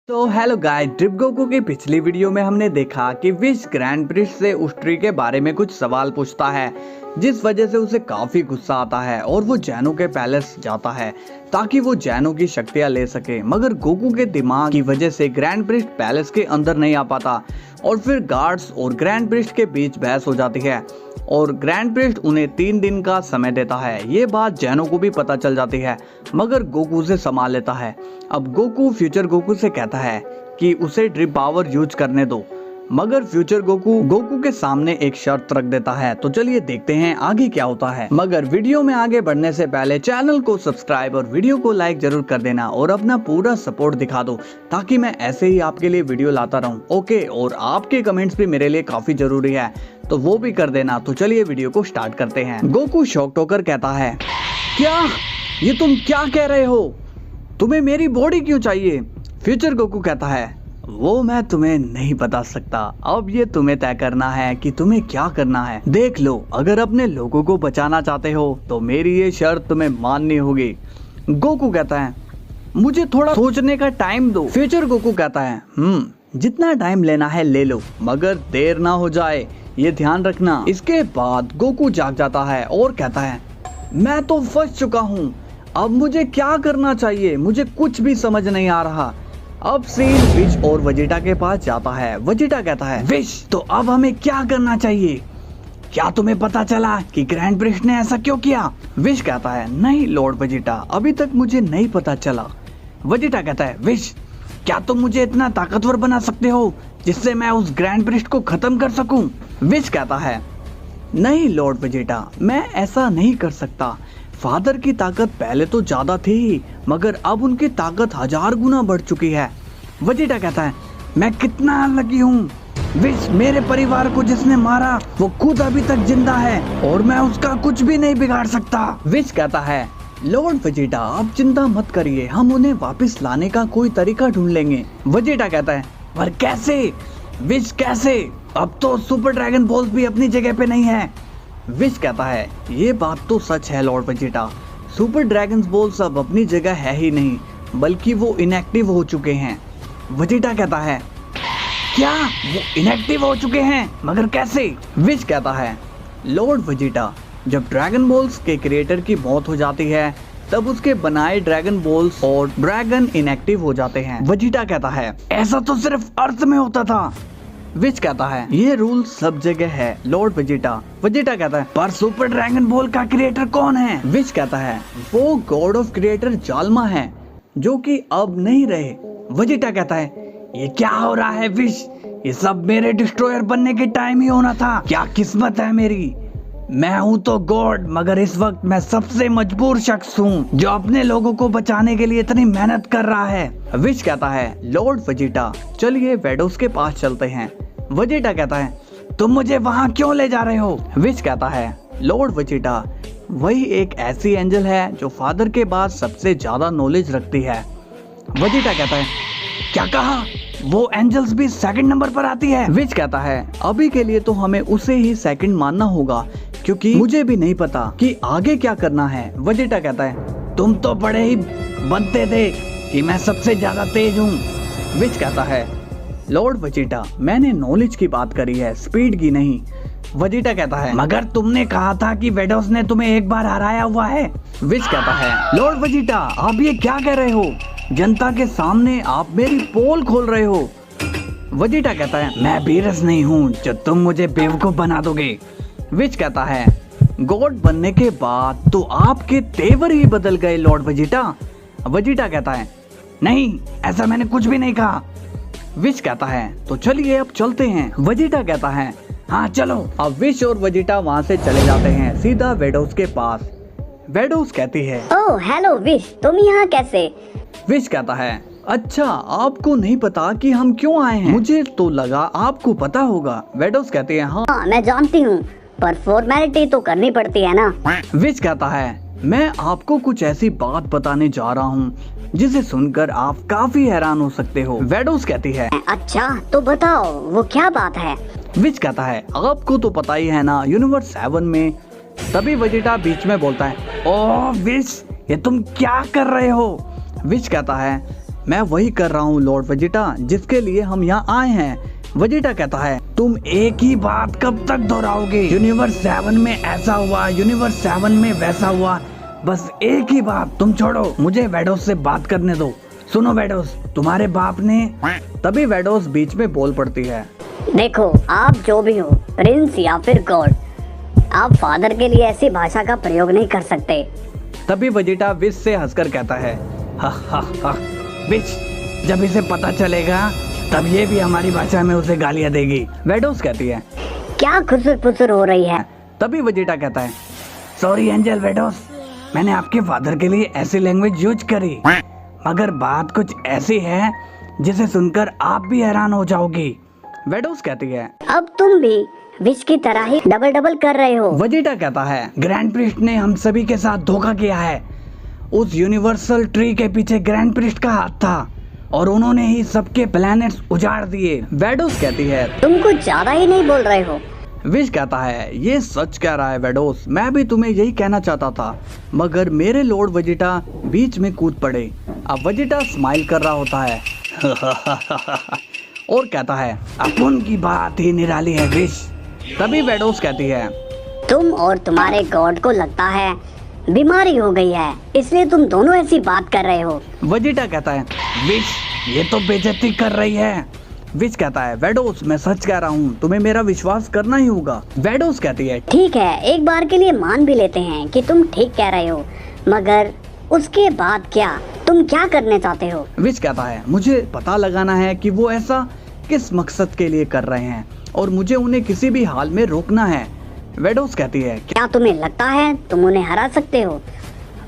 तो hello guys, drip Goku की पिछली वीडियो में हमने देखा कि विश ग्रैंड प्रिस्ट से उस ट्री के बारे में कुछ सवाल पूछता है, जिस वजह से उसे काफी गुस्सा आता है और वो जैनो के पैलेस जाता है ताकि वो जैनो की शक्तियां ले सके। मगर गोकू के दिमाग की वजह से ग्रैंड प्रिस्ट पैलेस के अंदर नहीं आ पाता और फिर गार्ड्स और ग्रैंड प्रिस्ट के बीच बहस हो जाती है और ग्रैंड प्रिस्ट उन्हें 3 दिन का समय देता है। ये बात जैनो को भी पता चल जाती है मगर गोकू से संभाल लेता है। अब गोकू फ्यूचर गोकू से कहता है कि उसे ड्रिप पावर यूज करने दो, मगर फ्यूचर गोकू के सामने एक शर्त रख देता है। तो चलिए देखते हैं आगे क्या होता है। मगर वीडियो में आगे बढ़ने से पहले चैनल को सब्सक्राइब और वीडियो को लाइक जरूर कर देना और अपना पूरा सपोर्ट दिखा दो ताकि मैं ऐसे ही आपके लिए वीडियो लाता रहूं। ओके, और आपके कमेंट्स भी मेरे लिए काफी जरूरी है तो वो भी कर देना। तो चलिए वीडियो को स्टार्ट करते हैं। गोकू शॉक्ड होकर कहता है, क्या ये तुम क्या कह रहे हो? तुम्हें मेरी बॉडी क्यों चाहिए? फ्यूचर गोकू कहता है, वो मैं तुम्हें नहीं बता सकता, अब ये तुम्हें तय करना है कि तुम्हें क्या करना है। देख लो, अगर अपने लोगों को बचाना चाहते हो तो मेरी ये शर्त तुम्हें माननी होगी। गोकू कहता है, मुझे थोड़ा सोचने का टाइम दो। फ्यूचर गोकू कहता है, जितना टाइम लेना है ले लो, मगर देर ना हो जाए, ये ध्यान रखना। इसके बाद गोकू जाग जाता है और कहता है, मैं तो फंस चुका हूँ, अब मुझे क्या करना चाहिए? मुझे कुछ भी समझ नहीं आ रहा। अब सीन विश और वेजिटा के पास जाता है। वेजिटा कहता है, विश, तो अब हमें क्या करना चाहिए? क्या तुम्हें पता चला कि ग्रैंड प्रिस्ट ने ऐसा क्यों किया? विश कहता है, नहीं लॉर्ड वेजिटा, अभी तक मुझे नहीं पता चला। वेजिटा कहता है, विश, क्या तुम मुझे इतना ताकतवर बना सकते हो जिससे मैं उस ग्रैंड प्रिस्ट को खत्म कर सकूं? विश कहता है, नहीं लॉर्ड वेजिटा, मैं ऐसा नहीं कर सकता। फादर की ताकत पहले तो ज्यादा थी मगर अब उनकी ताकत 1000 गुना बढ़ चुकी है। वेजिटा कहता है, मैं कितना लकी हूँ। विश, मेरे परिवार को जिसने मारा वो खुद अभी तक जिंदा है और मैं उसका कुछ भी नहीं बिगाड़ सकता। विश कहता है, लॉर्ड वेजिटा, आप चिंता मत करिए, हम उन्हें वापस लाने का कोई तरीका ढूंढ लेंगे। वेजिटा कहता है, पर कैसे? विश, कैसे? अब तो सुपर ड्रैगन बॉल्स भी अपनी जगह पे नहीं है। विश कहता है, ये बात तो सच है Lord Vegeta, super dragon balls अब अपनी जगह है ही नहीं, बल्कि वो इनएक्टिव हो चुके हैं। वेजिटा कहता है, क्या वो इनएक्टिव हो चुके हैं? मगर कैसे? विश कहता है, लॉर्ड वेजिटा, जब ड्रैगन बॉल्स के क्रिएटर की मौत हो जाती है तब उसके बनाए ड्रैगन बॉल्स और ड्रैगन इनएक्टिव हो जाते हैं। वेजिटा कहता है, ऐसा तो सिर्फ अर्थ में होता था। विश कहता है, ये रूल सब जगह है लॉर्ड वेजिटा। वेजिटा कहता है, पर सुपर ड्रैगन बॉल का क्रिएटर कौन है? विश कहता है, वो गॉड ऑफ क्रिएटर जाल्मा है जो कि अब नहीं रहे। वेजिटा कहता है, ये क्या हो रहा है विश? ये सब मेरे डिस्ट्रॉयर बनने के टाइम ही होना था। क्या किस्मत है मेरी, मैं हूँ तो गॉड, मगर इस वक्त मैं सबसे मजबूर शख्स हूँ जो अपने लोगों को बचाने के लिए इतनी मेहनत कर रहा है। विश कहता है, लॉर्ड वेजिटा, चलिए वेडोस के पास चलते हैं। वेजिटा कहता है, तुम मुझे वहाँ क्यों ले जा रहे हो? विश कहता है, लॉर्ड वेजिटा, वही एक ऐसी एंजल है जो फादर के बाद सबसे ज्यादा नॉलेज रखती है। वेजिटा कहता है, क्या कहा? वो एंजल्स भी सेकंड नंबर पर आती है? विश कहता है, अभी के लिए तो हमें उसे ही सेकंड मानना होगा क्योंकि मुझे भी नहीं पता कि आगे क्या करना है। वेजिटा कहता है, तुम तो बड़े ही बनते थे कि मैं सबसे ज्यादा तेज हूँ। विश कहता है, लॉर्ड वेजिटा, मैंने नॉलेज की बात करी है, स्पीड की नहीं। वेजिटा कहता है, मगर तुमने कहा था कि वेडोस ने तुम्हें एक बार हराया हुआ है। विश कहता है, लॉर्ड वेजिटा, आप ये क्या कह रहे हो? जनता के सामने आप मेरी पोल खोल रहे हो। वेजिटा कहता है, मैं बीरस नहीं हूँ जो तुम मुझे बेवकूफ बना दोगे। विश कहता है, गॉड बनने के बाद तो आपके तेवर ही बदल गए लॉर्ड वेजिटा। वेजिटा कहता है, नहीं, ऐसा मैंने कुछ भी नहीं कहा। विश कहता है, तो चलिए अब चलते हैं। वेजिटा कहता है, हाँ चलो। अब विश और वेजिटा वहाँ से चले जाते हैं सीधा वेडोस के पास। वेडोस कहती है, ओह हेलो विश, तुम यहाँ कैसे? विश कहता है, अच्छा, आपको नहीं पता कि हम क्यों आए हैं? मुझे तो लगा आपको पता होगा। वेडोस कहती है, हाँ मैं जानती हूँ, पर फॉर्मेलिटी तो करनी पड़ती है ना। विश कहता है, मैं आपको कुछ ऐसी बात बताने जा रहा हूँ जिसे सुनकर आप काफी हैरान हो सकते हो। वेडोस कहती है, अच्छा तो बताओ, वो क्या बात है? विश कहता है, आपको तो पता ही है ना, यूनिवर्स 7 में। तभी वेजिटा बीच में बोलता है, ओह विश, ये तुम क्या कर रहे हो? विश कहता है, मैं वही कर रहा हूँ लॉर्ड वेजिटा, जिसके लिए हम यहाँ आए हैं। वेजिटा कहता है, तुम एक ही बात कब तक दोहराओगे? यूनिवर्स 7 में ऐसा हुआ, यूनिवर्स 7 में वैसा हुआ, बस एक ही बात। तुम छोड़ो, मुझे वेडोस से बात करने दो। सुनो वेडोस, तुम्हारे बाप ने। तभी वेडोस बीच में बोल पड़ती है, देखो आप जो भी हो, प्रिंस या फिर गॉड, आप फादर के लिए ऐसी भाषा का प्रयोग नहीं कर सकते। तभी वेजिटा विश से हंसकर कहता है, हा हा हा, विश, जब इसे पता चलेगा तब ये भी हमारी भाषा में उसे गालियां देगी। वेडोस कहती है, क्या खुसुर फुसुर हो रही है? तभी वेजिटा कहता है, सॉरी एंजल वेडोस, मैंने आपके फादर के लिए ऐसी लैंग्वेज यूज करी, मगर बात कुछ ऐसी है जिसे सुनकर आप भी हैरान हो जाओगी। वेडोस कहती है, अब तुम भी विश की तरह ही डबल डबल कर रहे हो। वेजिटा कहता है, ग्रैंड प्रिस्ट ने हम सभी के साथ धोखा किया है। उस यूनिवर्सल ट्री के पीछे ग्रैंड प्रिस्ट का हाथ था और उन्होंने ही सबके प्लैनेट्स उजाड़ दिए। वेडोस कहती है, तुम कुछ ज्यादा ही नहीं बोल रहे हो। विश कहता है, ये सच कह रहा है वेडोस, मैं भी तुम्हें यही कहना चाहता था, मगर मेरे लॉर्ड वेजिटा बीच में कूद पड़े। अब वेजिटा स्माइल कर रहा होता है और कहता है, अपन की बात ही निराली है विश। तभी वेडोस कहती है, तुम और तुम्हारे गॉड को लगता है बीमारी हो गई है, इसलिए तुम दोनों ऐसी बात कर रहे हो। वेजिटा कहता है, विश, ये तो बेइज्जती कर रही है। विश कहता है, वेडोस, मैं सच कह रहा हूँ, तुम्हें मेरा विश्वास करना ही होगा। वेडोस कहती है, ठीक है, एक बार के लिए मान भी लेते हैं कि तुम ठीक कह रहे हो, मगर उसके बाद क्या? तुम क्या करने चाहते हो? विश कहता है, मुझे पता लगाना है कि वो ऐसा किस मकसद के लिए कर रहे हैं और मुझे उन्हें किसी भी हाल में रोकना है। वेडोस कहती है, क्या तुम्हें लगता है तुम उन्हें हरा सकते हो?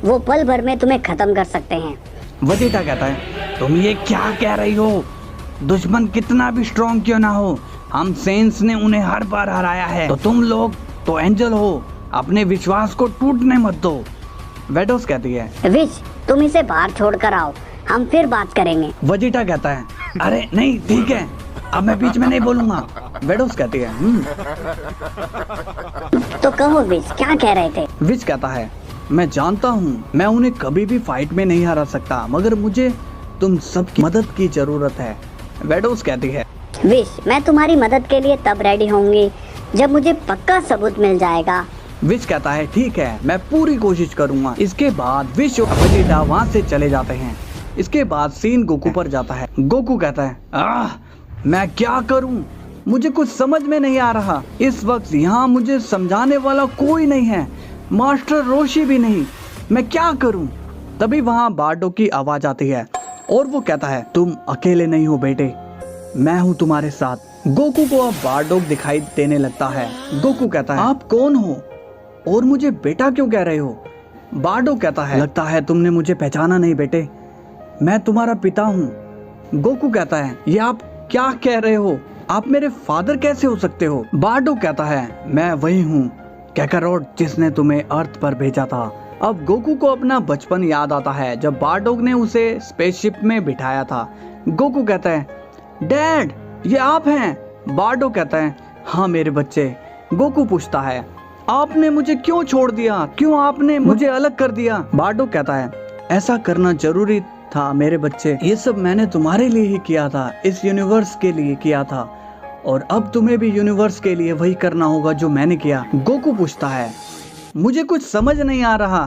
वो पल भर में तुम्हें खत्म कर सकते हैं। वेजिटा कहता है, तुम ये क्या कह रही हो? दुश्मन कितना भी स्ट्रॉन्ग क्यों ना हो, हम सेंस ने उन्हें हर बार हराया है, तो तुम लोग तो एंजल हो, अपने विश्वास को टूटने मत दो। वेडोस कहती है, विश, तुम इसे बाहर छोड़ कर आओ, हम फिर बात करेंगे। वेजिटा कहता है, अरे नहीं, ठीक है, अब मैं बीच में नहीं बोलूंगा। वेडोस कहती है, तो कहो विश, क्या कह रहे थे? विश कहता है, मैं जानता हूँ मैं उन्हें कभी भी फाइट में नहीं हरा सकता, मगर मुझे तुम सबकी मदद की जरूरत है। वेडोस कहती है, विश, मैं तुम्हारी मदद के लिए तब रेडी होंगी जब मुझे पक्का सबूत मिल जाएगा। विश कहता है, ठीक है, मैं पूरी कोशिश करूंगा। इसके बाद विश और वेजिटा वहाँ से चले जाते हैं। इसके बाद सीन गोकू पर जाता है। गोकू कहता है, मैं क्या करूं? मुझे कुछ समझ में नहीं आ रहा। इस वक्त यहाँ मुझे समझाने वाला कोई नहीं है, मास्टर रोशी भी नहीं, मैं क्या करूं? तभी वहाँ बार्डो की आवाज आती है और वो कहता है, तुम अकेले नहीं हो बेटे, मैं हूँ तुम्हारे साथ। गोकू को अब बार्डोग दिखाई देने लगता है। गोकू कहता है, आप कौन हो और मुझे बेटा क्यों कह रहे हो? बार्डोग कहता है, लगता है तुमने मुझे पहचाना नहीं बेटे, मैं तुम्हारा पिता हूँ। गोकू कहता है, ये आप क्या कह रहे हो? आप मेरे फादर कैसे हो सकते हो? बार्डोग कहता है, मैं वही हूँ कैकारोट जिसने तुम्हें अर्थ पर भेजा था। अब गोकू को अपना बचपन याद आता है जब बार्डोग ने उसे स्पेसशिप में बिठाया था। गोकू कहता है, डैड, ये आप हैं? बार्डोग कहता है, हाँ मेरे बच्चे। गोकू पूछता है, आपने मुझे क्यों छोड़ दिया? क्यों आपने मुझे अलग कर दिया? बार्डोग कहता है, ऐसा करना जरूरी था मेरे बच्चे, ये सब मैंने तुम्हारे लिए ही किया था, इस यूनिवर्स के लिए किया था, और अब तुम्हें भी यूनिवर्स के लिए वही करना होगा जो मैंने किया। गोकू पूछता है, मुझे कुछ समझ नहीं आ रहा।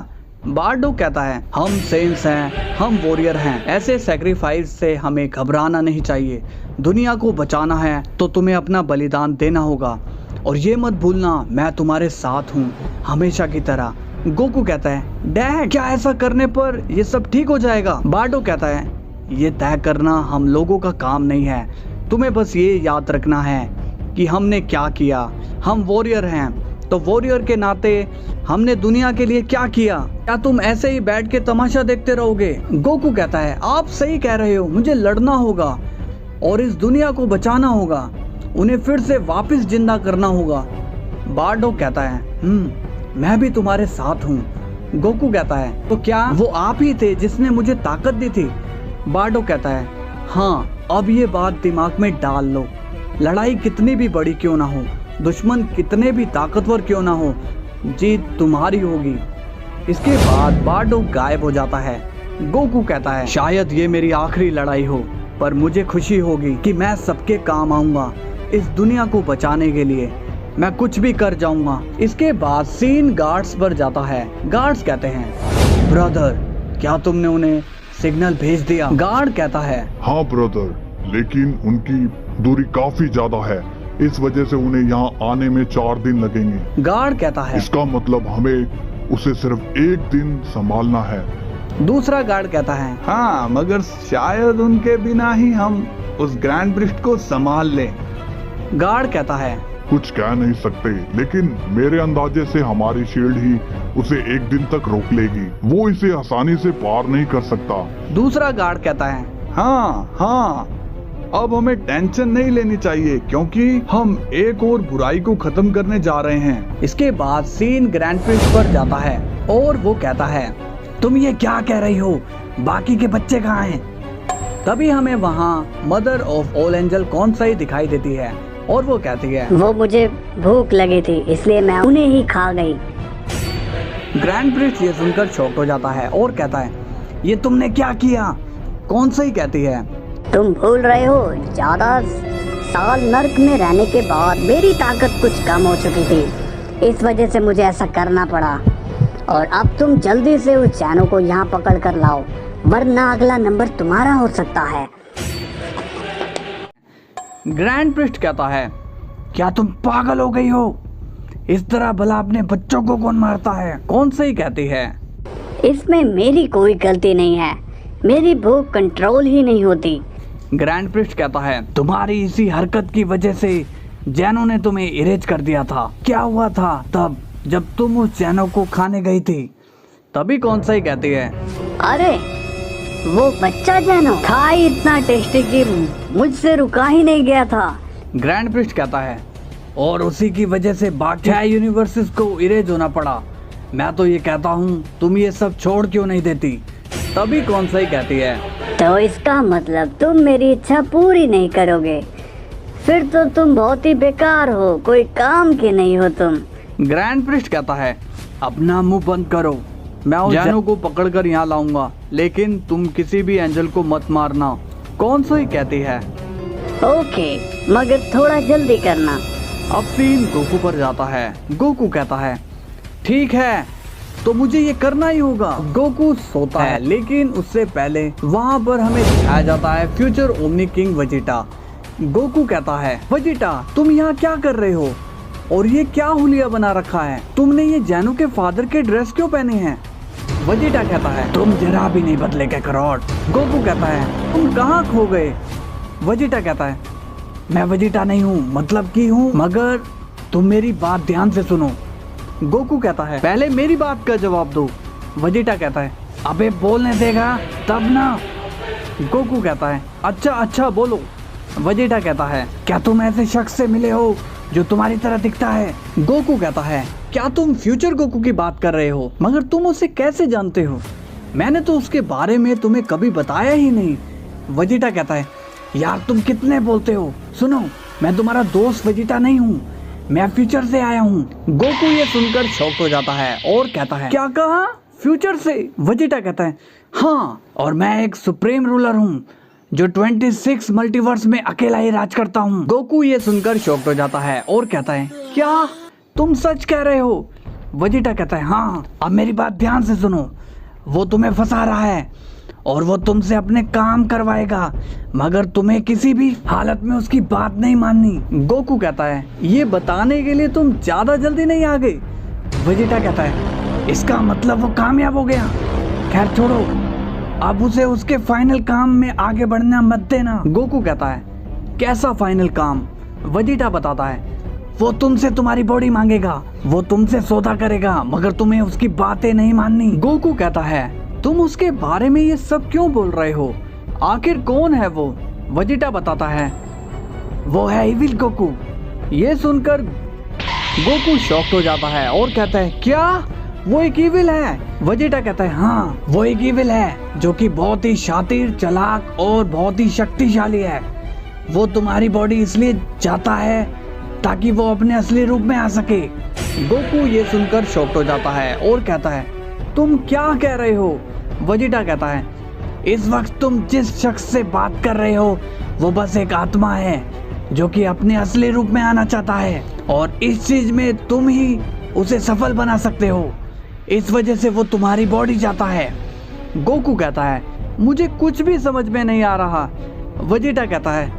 बार्डोग कहता है, हम सेंस हैं, हम वॉरियर हैं, ऐसे सैक्रिफाइस से हमें घबराना नहीं चाहिए। दुनिया को बचाना है तो तुम्हें अपना बलिदान देना होगा, और ये मत भूलना मैं तुम्हारे साथ हूँ हमेशा की तरह। गोकू कहता है, डैड, क्या ऐसा करने पर ये सब ठीक हो जाएगा? बार्डोग कहता है, ये तय करना हम लोगों का काम नहीं है, तुम्हें बस ये याद रखना है कि हमने क्या किया। हम वॉरियर हैं, तो वॉरियर के नाते हमने दुनिया के लिए क्या किया। क्या तुम ऐसे ही बैठ के तमाशा देखते रहोगे? गोकू कहता है, आप सही कह रहे हो, मुझे लड़ना होगा और इस दुनिया को बचाना होगा, उन्हें फिर से वापस जिंदा करना होगा। बार्डोग कहता है, मैं भी तुम्हारे साथ हूँ। गोकू कहता है, तो क्या वो आप ही थे जिसने मुझे ताकत दी थी? बार्डोग कहता है, हाँ, अब ये बात दिमाग में डाल लो, लड़ाई कितनी भी बड़ी क्यों ना हो, दुश्मन कितने भी ताकतवर क्यों ना हो, जीत तुम्हारी होगी। इसके बाद बार्डोग गायब हो जाता है गोकू कहता है शायद ये मेरी आखिरी लड़ाई हो, पर मुझे खुशी होगी कि मैं सबके काम आऊंगा। इस दुनिया को बचाने के लिए मैं कुछ भी कर जाऊंगा। इसके बाद सीन गार्ड्स पर जाता है। गार्ड्स कहते हैं ब्रदर, क्या तुमने उन्हें सिग्नल भेज दिया? गार्ड कहता है हाँ ब्रदर, लेकिन उनकी दूरी काफी ज्यादा है, इस वजह से उन्हें यहाँ आने में 4 दिन लगेंगे। गार्ड कहता है इसका मतलब हमें उसे सिर्फ 1 दिन संभालना है। दूसरा गार्ड कहता है हाँ, मगर शायद उनके बिना ही हम उस ग्रैंड प्रिस्ट को संभाल लें। गार्ड कहता है कुछ कह नहीं सकते, लेकिन मेरे अंदाजे से हमारी शील्ड ही उसे 1 दिन तक रोक लेगी। वो इसे आसानी से पार नहीं कर सकता। दूसरा गार्ड कहता है हाँ, अब हमें टेंशन नहीं लेनी चाहिए क्योंकि हम एक और बुराई को खत्म करने जा रहे हैं। इसके बाद सीन ग्रैंड प्रिस्ट पर जाता है और वो कहता है तुम ये क्या कह रही हो, बाकी के बच्चे कहाँ हैं? तभी हमें वहाँ मदर ऑफ ऑल एंजल कॉन्साई दिखाई देती है और वो कहती है वो मुझे भूख लगी थी इसलिए मैं उन्हें ही खा गई। ग्रैंड प्रिस्ट ये सुनकर शॉक हो जाता है और कहता है ये तुमने क्या किया? कॉन्साई कहती है तुम भूल रहे हो, ज्यादा साल नर्क में रहने के बाद मेरी ताकत कुछ कम हो चुकी थी, इस वजह से मुझे ऐसा करना पड़ा। और अब तुम जल्दी से उस जैनो को यहाँ पकड़ कर लाओ, वरना अगला नंबर तुम्हारा हो सकता है। ग्रैंड प्रिस्ट कहता है क्या तुम पागल हो गई हो? इस तरह भला अपने बच्चों को कौन मारता है? कॉन्साई कहती है इसमें मेरी कोई गलती नहीं है, मेरी भूख कंट्रोल ही नहीं होती। ग्रैंड प्रिस्ट कहता है तुम्हारी इसी हरकत की वजह से जैनो ने तुम्हें इरेज कर दिया था। क्या हुआ था तब जब तुम उस जैनो को खाने गई थी? तभी कॉन्साई कहती है अरे वो बच्चा जैनो था इतना टेस्टी कि मुझसे रुका ही नहीं गया था। ग्रैंड प्रिस्ट कहता है और उसी की वजह से बाकी यूनिवर्सेस को इरेज होना पड़ा। मैं तो ये कहता हूँ तुम ये सब छोड़ क्यों नहीं देती? तभी कॉन्साई कहती है तो इसका मतलब तुम मेरी इच्छा पूरी नहीं करोगे, फिर तो तुम बहुत ही बेकार हो, कोई काम के नहीं हो तुम। ग्रैंड प्रिस्ट कहता है अपना मुंह बंद करो, मैं उस जैनो को पकड़कर यहाँ लाऊंगा, लेकिन तुम किसी भी एंजल को मत मारना। कॉन्साई कहती है ओके, मगर थोड़ा जल्दी करना। अब सीन गोकू पर जाता है। गोकू कहता है ठीक है, तो मुझे ये करना ही होगा। गोकू सोता है, लेकिन उससे पहले वहाँ पर हमें दिखाया जाता है future omni king Vegeta. Goku कहता है वेजिटा तुम यहाँ क्या कर रहे हो और ये क्या हुलिया बना रखा है? तुमने ये जैनो के फादर के ड्रेस क्यों पहने हैं? वेजिटा कहता है तुम जरा भी नहीं बदले कैकरोट। गोकू कहता है तुम कहाँ खो गए? वेजिटा कहता है मैं वेजिटा नहीं हूँ, मतलब की हूँ, मगर तुम मेरी बात ध्यान से सुनो। गोकू कहता है पहले मेरी बात का जवाब दो। वेजिटा कहता है अबे बोलने देगा तब ना। गोकू कहता है अच्छा बोलो। वेजिटा कहता है क्या तुम ऐसे शख्स से मिले हो जो तुम्हारी तरह दिखता है? गोकू कहता है क्या तुम फ्यूचर गोकू की बात कर रहे हो? मगर तुम उसे कैसे जानते हो? मैंने तो उसके बारे में तुम्हें कभी बताया ही नहीं। वेजिटा कहता है यार तुम कितने बोलते हो, सुनो मैं तुम्हारा दोस्त वेजिटा नहीं हूँ, मैं फ्यूचर से आया हूँ। गोकू ये सुनकर शॉक हो जाता है और कहता है क्या कहा? फ्यूचर से? वेजिटा कहता है हाँ, और मैं एक सुप्रीम रूलर हूँ जो 26 मल्टीवर्स में अकेला ही राज करता हूँ। गोकू ये सुनकर शॉक हो जाता है और कहता है क्या तुम सच कह रहे हो? वेजिटा कहता है हाँ, अब मेरी बात ध्यान से सुनो, वो तुम्हें फंसा रहा है और वो तुमसे अपने काम करवाएगा, मगर तुम्हें किसी भी हालत में उसकी बात नहीं माननी। गोकू कहता है ये बताने के लिए तुम ज्यादा जल्दी नहीं आ गए। वेजिटा कहता है इसका मतलब वो कामयाब हो गया। खैर छोड़ो, अब उसे उसके फाइनल काम में आगे बढ़ना मत देना। गोकू कहता है कैसा फाइनल काम? वेजिटा बताता है वो तुमसे तुम्हारी बॉडी मांगेगा, वो तुमसे सौदा करेगा, मगर तुम्हें उसकी बातें नहीं माननी। गोकू कहता है तुम उसके बारे में ये सब क्यों बोल रहे हो? आखिर कौन है वो? वेजिटा बताता है वो है इविल गोकू। ये सुनकर गोकू शॉक्ड हो जाता है और कहता है क्या वो एक इविल है? वेजिटा कहता है हाँ, वो एक इविल है जो कि बहुत ही शातिर, चालाक और बहुत ही शक्तिशाली है। वो तुम्हारी बॉडी इसलिए चाहता है ताकि वो अपने असली रूप में आ सके। गोकू ये सुनकर शॉक्ड हो जाता है और कहता है तुम क्या कह रहे हो? वेजिटा कहता है, इस वक्त तुम जिस शख्स से बात कर रहे हो वो बस एक आत्मा है जो कि अपने असली रूप में आना चाहता है, और इस चीज में तुम ही उसे सफल बना सकते हो। इस वजह से वो तुम्हारी बॉडी चाहता है। गोकू कहता है, मुझे कुछ भी समझ में नहीं आ रहा। वेजिटा कहता है,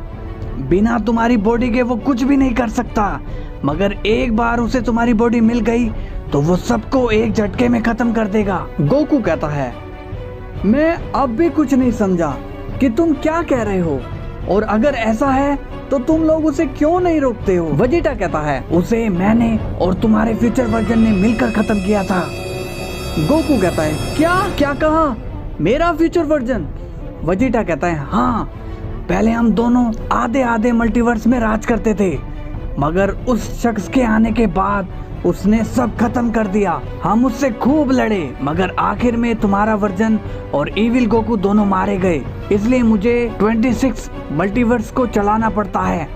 बिना तुम्हारी बॉडी के वो कुछ भी नहीं कर सकता, मगर एक बार उसे तुम्हारी बॉडी मिल गई तो वो सबको एक झटके में खत्म कर देगा। गोकू कहता है, मैं अब भी कुछ नहीं समझा कि तुम क्या कह रहे हो, और अगर ऐसा है तो तुम लोग उसे क्यों नहीं रोकते हो। वेजिटा कहता है, उसे मैंने और तुम्हारे फ्यूचर वर्जन ने मिलकर खत्म किया था। गोकू कहता है, क्या कहा? मेरा फ्यूचर वर्जन? वेजिटा कहता है, हाँ, पहले हम दोनों आधे आधे मल्टीवर्स में राज करते थे, मगर उस शख्स के आने के बाद उसने सब खत्म कर दिया। हम उससे खूब लड़े, मगर आखिर में तुम्हारा वर्जन और इविल गोकू दोनों मारे गए, इसलिए मुझे 26 मल्टीवर्स को चलाना पड़ता है।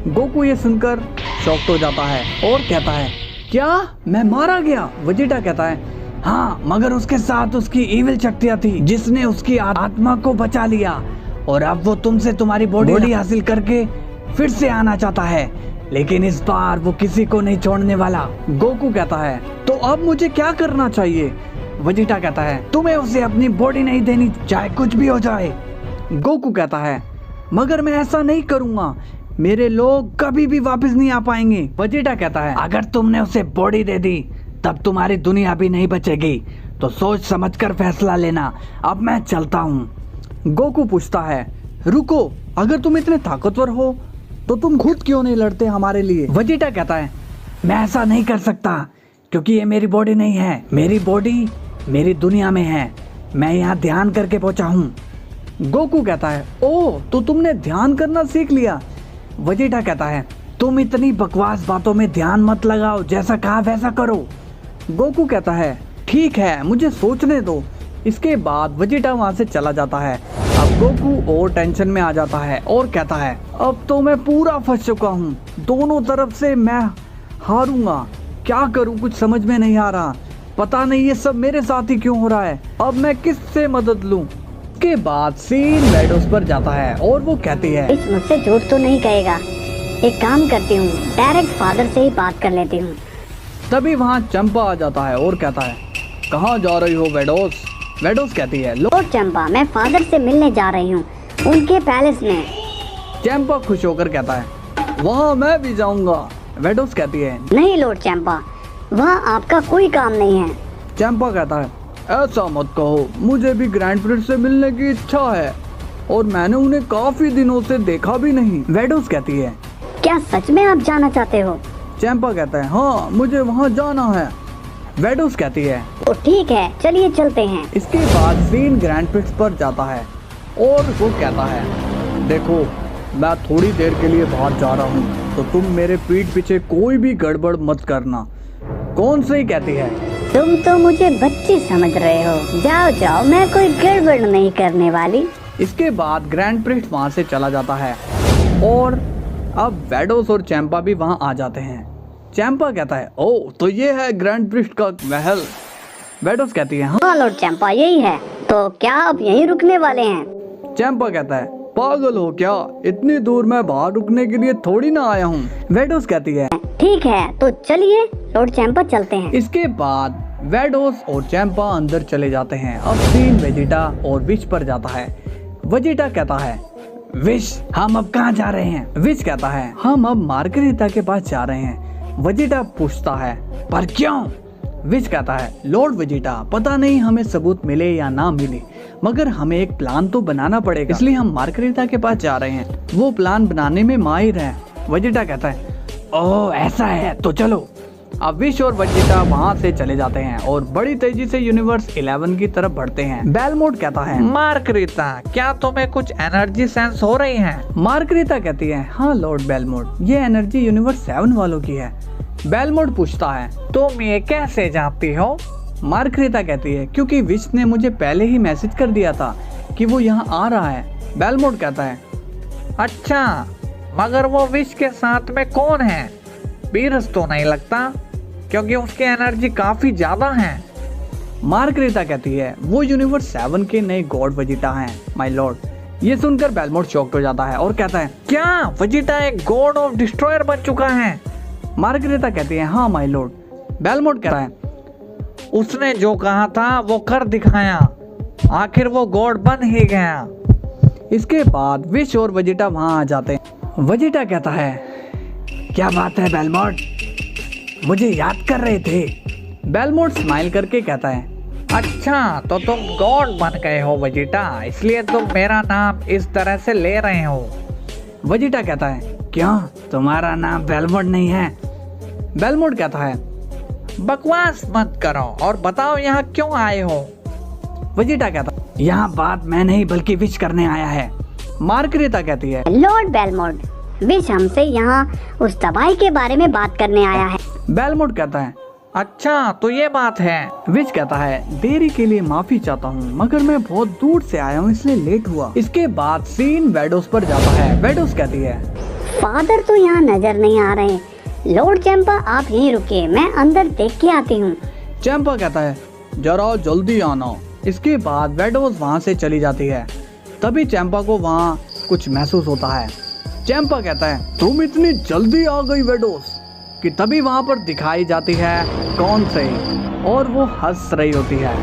गोकू ये सुनकर शॉक्ड हो जाता है और कहता है, क्या मैं मारा गया? वेजिटा कहता है, हाँ, मगर उसके साथ उसकी इविल शक्तियाँ थी जिसने उसकी आत्मा को बचा लिया, और अब वो तुमसे तुम्हारी बॉडी हासिल करके फिर से आना चाहता है, लेकिन इस बार वो किसी को नहीं छोड़ने वाला। गोकू कहता है, तो अब मुझे क्या करना चाहिए? वेजिटा कहता है, तुम्हें उसे अपनी बॉडी नहीं देनी, चाहे कुछ भी हो जाए। गोकू कहता है, मगर मैं ऐसा नहीं करूँगा, मेरे लोग कभी भी वापस नहीं आ पाएंगे। वेजिटा कहता है, अगर तुमने उसे बॉडी दे दी तब तुम्हारी दुनिया भी नहीं बचेगी, तो सोच समझकर फैसला लेना। अब मैं चलता हूँ। गोकू पूछता है, रुको, अगर तुम इतने ताकतवर हो तो तुम खुद क्यों नहीं लड़ते हमारे लिए? वेजिटा कहता है, मैं ऐसा नहीं कर सकता, क्योंकि ये मेरी बॉडी नहीं है, मेरी बॉडी मेरी दुनिया में है, मैं यहाँ ध्यान करके पहुंचा हूँ। गोकू कहता है, ओह, तो तुमने ध्यान करना सीख लिया? वेजिटा कहता है, तुम इतनी बकवास बातों में ध्यान मत लगाओ, जैसा कहा वैसा करो। गोकू कहता है, ठीक है, मुझे सोचने दो। इसके बाद वेजिटा वहाँ से चला जाता है। अब गोकू और टेंशन में आ जाता है और कहता है, अब तो मैं पूरा फंस चुका हूँ, दोनों तरफ से मैं हारूंगा, क्या करूँ कुछ समझ में नहीं आ रहा, पता नहीं ये सब मेरे साथ ही क्यों हो रहा है, अब मैं किससे मदद लूँ। के बाद सीन वेडोस पर जाता है और वो कहती है, इस मुझसे झूठ तो नहीं कहेगा, एक काम करती हूँ, डायरेक्ट फादर से ही बात कर लेती हूँ। तभी वहाँ चंपा आ जाता है और कहता है, कहाँ जा रही हो वेडोस? वेडोस कहती है, लॉर्ड चंपा, मैं फादर से मिलने जा रही हूँ, उनके पैलेस में। चंपा खुश होकर कहता है, वहाँ मैं भी जाऊँगा। वेडोस कहती है, नहीं लॉर्ड चंपा, वहाँ आपका कोई काम नहीं है। चंपा कहता है, ऐसा मत कहो, मुझे भी ग्रैंड प्रिंस से मिलने की इच्छा है, और मैंने उन्हें काफी दिनों से देखा भी नहीं। वेडोस कहती है, क्या सच में आप जाना चाहते हो? चंपा कहता है, हाँ, मुझे वहाँ जाना है। वेडोस कहती है, तो ठीक है, चलिए चलते हैं। इसके बाद सीन ग्रैंड प्रिंस पर जाता है और वो कहता है, देखो, मैं थोड़ी देर के लिए बाहर जा रहा हूँ, तो तुम मेरे पीठ पीछे कोई भी गड़बड़ मत करना। कौन सही कहती है, तुम तो मुझे बच्ची समझ रहे हो, जाओ जाओ, मैं कोई गड़बड़ नहीं करने वाली। इसके बाद ग्रैंड प्रिंस वहाँ से चला जाता है और अब वेडोस और चंपा भी वहाँ आ जाते हैं। चंपा कहता है, ओ, तो ये है ग्रैंड प्रिंस का महल। वेडोस कहती है, हाँ लॉर्ड चंपा, यही है। तो क्या आप यहीं रुकने वाले हैं? चंपा कहता है, पागल हो क्या, इतनी दूर मैं बाहर रुकने के लिए थोड़ी ना आया हूँ। वेडोस कहती है, ठीक है, तो चलिए लॉर्ड चंपा चलते हैं। इसके बाद वेडोस और चंपा अंदर चले जाते हैं। अब सीन वेजिटा और विश पर जाता है। वेजिटा कहता है, विश, हम अब कहाँ जा रहे हैं? विश कहता है, हम अब मार्गरीता के पास जा रहे हैं। वेजिटा पूछता है, पर क्यों? विश कहता है, लॉर्ड वेजिटा, पता नहीं हमें सबूत मिले या ना मिले, मगर हमें एक प्लान तो बनाना पड़ेगा, इसलिए हम मार्गरीता के पास जा रहे हैं, वो प्लान बनाने में माहिर है। वेजिटा कहता है, ओह, ऐसा है, तो चलो। अब विश और वेजिटा वहाँ से चले जाते हैं और बड़ी तेजी से यूनिवर्स 11 की तरफ बढ़ते हैं। बेलमोट कहता है, मार्गरीता, क्या तुम्हें कुछ एनर्जी सेंस हो रही है? मार्गरीता कहती है, हाँ लॉर्ड बेलमोट, ये एनर्जी यूनिवर्स 7 वालों की है। बेलमोट पूछता है, तुम ये कैसे जानती हो? मार्गरीता कहती है, क्योंकि विश ने मुझे पहले ही मैसेज कर दिया था कि वो यहाँ आ रहा है। बेलमोट कहता है, अच्छा, मगर वो विश के साथ में कौन है? बीरस तो नहीं लगता, क्योंकि उसकी एनर्जी काफी ज्यादा है। मार्गरेटा कहती है वो यूनिवर्स 7 के नए गॉड वेजिटा हैं माय लॉर्ड। ये सुनकर बेलमोट शॉक्ड हो जाता है और कहता है क्या वेजिटा एक गॉड ऑफ डिस्ट्रॉयर बन चुका है? मार्गरेटा कहती है हाँ माय लॉर्ड। बेलमोट कहता है उसने जो कहा था वो कर दिखाया, आखिर वो गॉड बन ही गया। इसके बाद विश और वेजिटा वहां आ जाते हैं। वेजिटा कहता है क्या बात है बेलमोट, मुझे याद कर रहे थे। बेलमोट स्माइल करके कहता है अच्छा तो तुम गॉड बन गए हो वेजिटा, इसलिए तुम मेरा नाम इस तरह से ले रहे हो। वेजिटा कहता है क्यों तुम्हारा नाम बेलमोट नहीं है? बेलमोट कहता है बकवास मत करो और बताओ यहाँ क्यों आए हो? वेजिटा कहता है यहाँ बात मैं नहीं बल्कि विश करने आया है। मार्गरेटा कहती है लॉर्ड बेलमोट, विश हमसे यहाँ उस दवाई के बारे में बात करने आया है। बेलमोट कहता है अच्छा तो ये बात है। विश कहता है देरी के लिए माफी चाहता हूँ मगर मैं बहुत दूर से आया हूँ इसलिए लेट हुआ। इसके बाद सीन वेडोस पर जाता है। वेडोस कहती है फादर तो यहाँ नजर नहीं आ रहे। लॉर्ड चैंपा आप यहीं रुकिए, मैं अंदर देख के आती हूँ। चैंपा कहता है जरा जल्दी आना। इसके बाद वेडोस वहाँ से चली जाती है। तभी चैंपा को वहाँ कुछ महसूस होता है। चैंपा कहता है तुम इतनी जल्दी आ गई वेडोस, कि तभी वहाँ पर दिखाई जाती है कौन से, और वो हंस रही होती है।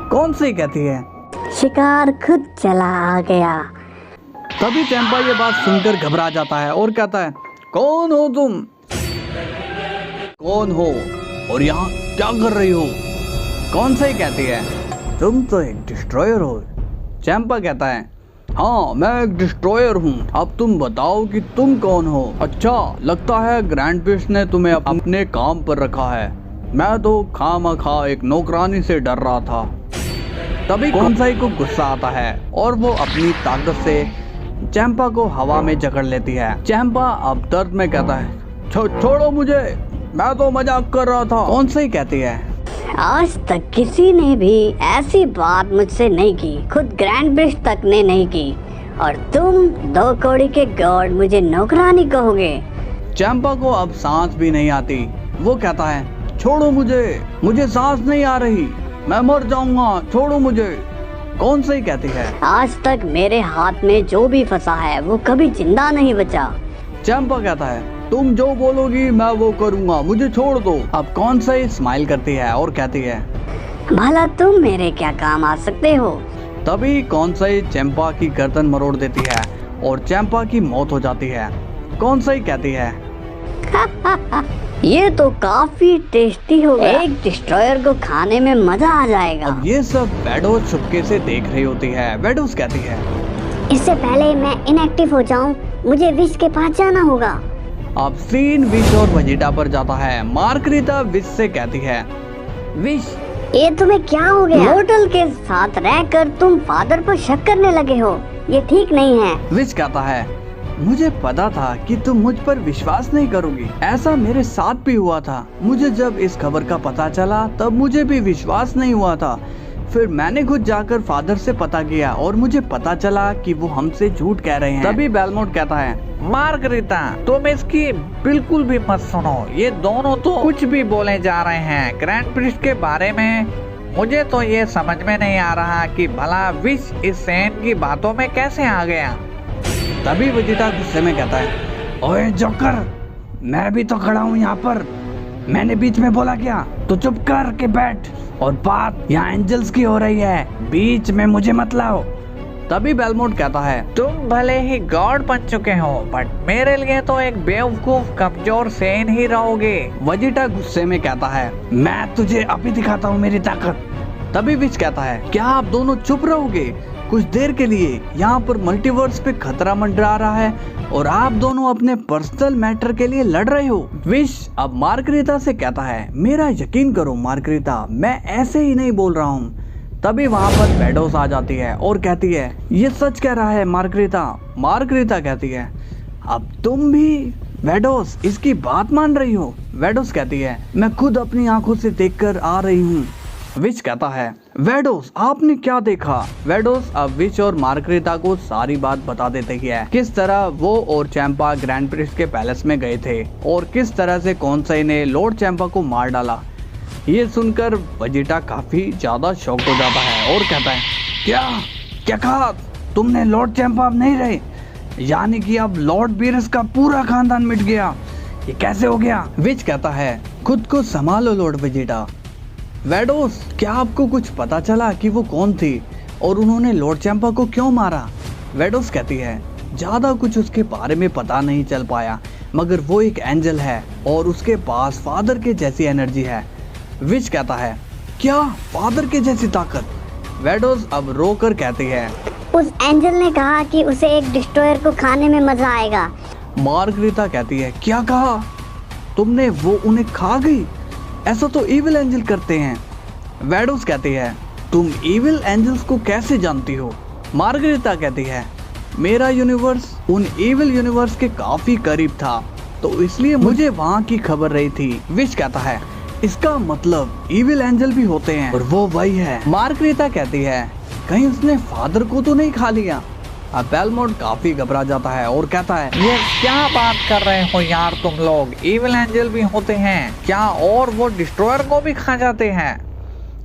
कौन से कहती है शिकार खुद चला आ गया। तभी चैंपा ये बात सुनकर घबरा जाता है और कहता है कौन हो तुम, कौन हो और यहाँ क्या कर रही हो? कौन से कहती है तुम तो एक डिस्ट्रॉयर हो। चैंपा कहता है हाँ मैं एक डिस्ट्रॉयर हूँ, अब तुम बताओ कि तुम कौन हो। अच्छा लगता है ग्रैंड प्रिस्ट ने तुम्हें अपने काम पर रखा है, मैं तो खामखा एक नौकरानी से डर रहा था। तभी कौनसाई को गुस्सा आता है और वो अपनी ताकत से चैंपा को हवा में जकड़ लेती है। चैंपा अब दर्द में कहता है छोड़ो मुझे, मैं तो मजाक कर रहा था। कौनसाई कहती है आज तक किसी ने भी ऐसी बात मुझसे नहीं की, खुद ग्रैंड प्रिस्ट तक ने नहीं की, और तुम 2 कौड़ी के गॉड मुझे नौकरानी कहोगे। चैंपा को अब सांस भी नहीं आती। वो कहता है छोड़ो मुझे सांस नहीं आ रही, मैं मर जाऊंगा, छोड़ो मुझे। कौन सही कहती है आज तक मेरे हाथ में जो भी फंसा है वो कभी जिंदा नहीं बचा। चैंपा कहता है तुम जो बोलोगी मैं वो करूंगा, मुझे छोड़ दो। अब कौन सही स्माइल करती है और कहती है भला तुम मेरे क्या काम आ सकते हो। तभी कौन सही चैंपा की गर्दन मरोड़ देती है और चैंपा की मौत हो जाती है। कौन सही कहती है ये तो काफी टेस्टी होगा, एक डिस्ट्रॉयर को खाने में मजा आ जाएगा। अब ये सब वेडोस चुपके से देख रही होती है। वेडोस कहती है इससे पहले मैं इनएक्टिव हो जाऊं, मुझे विश के पास जाना होगा। अब सीन विश और वेजिटा पर जाता है। मार्गरेटा विश से कहती है विश ये तुम्हें क्या हो गया? होटल के साथ रहकर तुम फादर पर शक करने लगे हो, ये ठीक नहीं है। विश कहता है मुझे पता था कि तुम मुझ पर विश्वास नहीं करोगी, ऐसा मेरे साथ भी हुआ था। मुझे जब इस खबर का पता चला तब मुझे भी विश्वास नहीं हुआ था, फिर मैंने खुद जाकर फादर से पता किया और मुझे पता चला कि वो हमसे झूठ कह रहे हैं। तभी बेलमोट कहता है मार्गरेटा तुम इसकी बिल्कुल भी मत सुनो, ये दोनों तो कुछ भी बोले जा रहे हैं ग्रैंड प्रिस्ट के बारे में। मुझे तो ये समझ में नहीं आ रहा कि भला विश इस सैन की बातों में कैसे आ गया। तभी वेजिटा गुस्से में कहता है ओए जोकर, मैं भी तो खड़ा हूँ यहाँ पर, मैंने बीच में बोला क्या? तो चुप कर के बैठ, और बात यहाँ एंजल्स की हो रही है, बीच में मुझे मत लाओ। तभी बेलमोट कहता है तुम भले ही गॉड बन चुके हो बट मेरे लिए तो एक बेवकूफ कमजोर सैन ही रहोगे। वेजिटा गुस्से में कहता है मैं तुझे अभी दिखाता हूँ मेरी ताकत। तभी विश कहता है क्या आप दोनों चुप रहोगे कुछ देर के लिए? यहाँ पर मल्टीवर्स पे खतरा मंडरा रहा है और आप दोनों अपने पर्सनल मैटर के लिए लड़ रहे हो। विश अब मार्गरेटा से कहता है मेरा यकीन करो मार्गरेटा, मैं ऐसे ही नहीं बोल रहा हूँ। तभी वहाँ पर वेडोस आ जाती है और कहती है ये सच कह रहा है मार्गरेटा। मार्गरेटा कहती है अब तुम भी वेडोस इसकी बात मान रही हो? वेडोस कहती है मैं खुद अपनी आंखों से देखकर आ रही हूँ। विश कहता है वेडोस आपने क्या देखा? वेडोस अब विश और मार्गरेटा को सारी बात बता देते हैं, किस तरह वो और चैंपा ग्रैंड प्रिस्ट के पैलेस में गए थे और किस तरह से कौनसाई ने लॉर्ड चैंपा को मार डाला। ये सुनकर वेजिटा काफी ज्यादा शॉक हो जाता है और कहता है, क्या क्या कहा तुमने? लॉर्ड चैंपा अब नहीं रहे, यानी कि अब लॉर्ड बीरस का पूरा खानदान मिट गया, ये कैसे हो गया? विच कहता है, खुद को संभालो लॉर्ड वेजिटा। वेडोस, क्या आपको कुछ पता चला कि वो कौन थी और उन्होंने लॉर्ड चैंपा को क्यों मारा? वेडोस कहती है, ज्यादा कुछ उसके बारे में पता नहीं चल पाया, मगर वो एक एंजल है और उसके पास फादर के जैसी एनर्जी है। विच कहता है, क्या फादर के जैसी ताकत? वेडोस अब रो कर कहती है, उस एंजल ने कहा कि उसे एक डिस्ट्रॉयर को खाने में मजा आएगा। मार्गरीता कहती है, क्या कहा तुमने? वो उन्हें खा गई? ऐसा तो इविल एंजल करते हैं। वेडोस कहती है, तुम इविल एंजल्स को कैसे जानती हो? मार्गरीता कहती है, मेरा यूनिवर्स उन इविल यूनिवर्स के काफी करीब था, तो इसलिए मुझे वहाँ की खबर रही थी। विच कहता है, इसका मतलब इविल एंजल भी होते हैं और वो वही है। मार्गरीता कहती है, कहीं उसने फादर को तो नहीं खा लिया? अब बेलमोंट काफी घबरा जाता है और कहता है, ये क्या बात कर रहे हो यार तुम लोग? इविल एंजल भी होते हैं क्या? और वो डिस्ट्रॉयर को भी खा जाते हैं?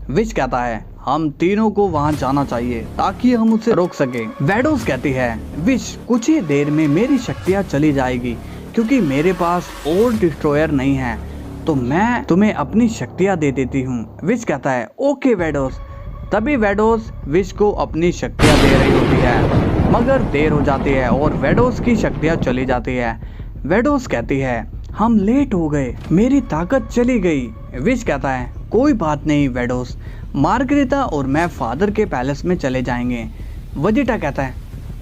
विच कहता है, हम तीनों को वहाँ जाना चाहिए ताकि हम उसे रोक सके। वेडोस कहती है, विच कुछ ही देर में मेरी शक्तियाँ चली जाएगी क्योंकि मेरे पास और डिस्ट्रॉयर नहीं है, तो मैं तुम्हें अपनी शक्तियाँ दे देती हूँ। विच कहता है, ओके वेडोस। तभी वेडोस विच को अपनी शक्तियाँ दे रही होती है, मगर देर हो जाती है और वेडोस की शक्तियाँ चली जाती है। वेडोस कहती है, हम लेट हो गए, मेरी ताकत चली गई। विच कहता है, कोई बात नहीं वेडोस, मार्गरीता और मैं फादर के पैलेस में चले जाएंगे। वेजिटा कहता है,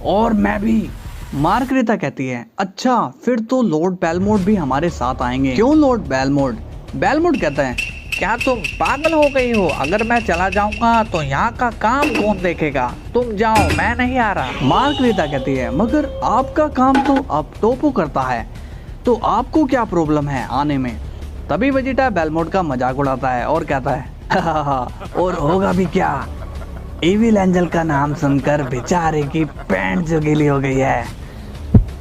और मैं भी। मार्गरीता कहती है, अच्छा फिर तो लॉर्ड बेलमोंट भी हमारे साथ आएंगे। क्यों लॉर्ड बेलमोंट? बेलमोंट कहता है, क्या तुम पागल हो गई हो? अगर मैं चला जाऊंगा तो यहाँ का काम कौन देखेगा? तुम जाओ, मैं नहीं आ रहा। मार्गरीता कहती है, मगर आपका काम तो अब टोपो करता है, तो आपको क्या प्रॉब्लम है आने में? तभी वेजिटा बेलमोंट का मजाक उड़ाता है और कहता है, और होगा भी क्या, इविल एंजल का नाम सुनकर बेचारे की पैंट जो गीली हो गई है।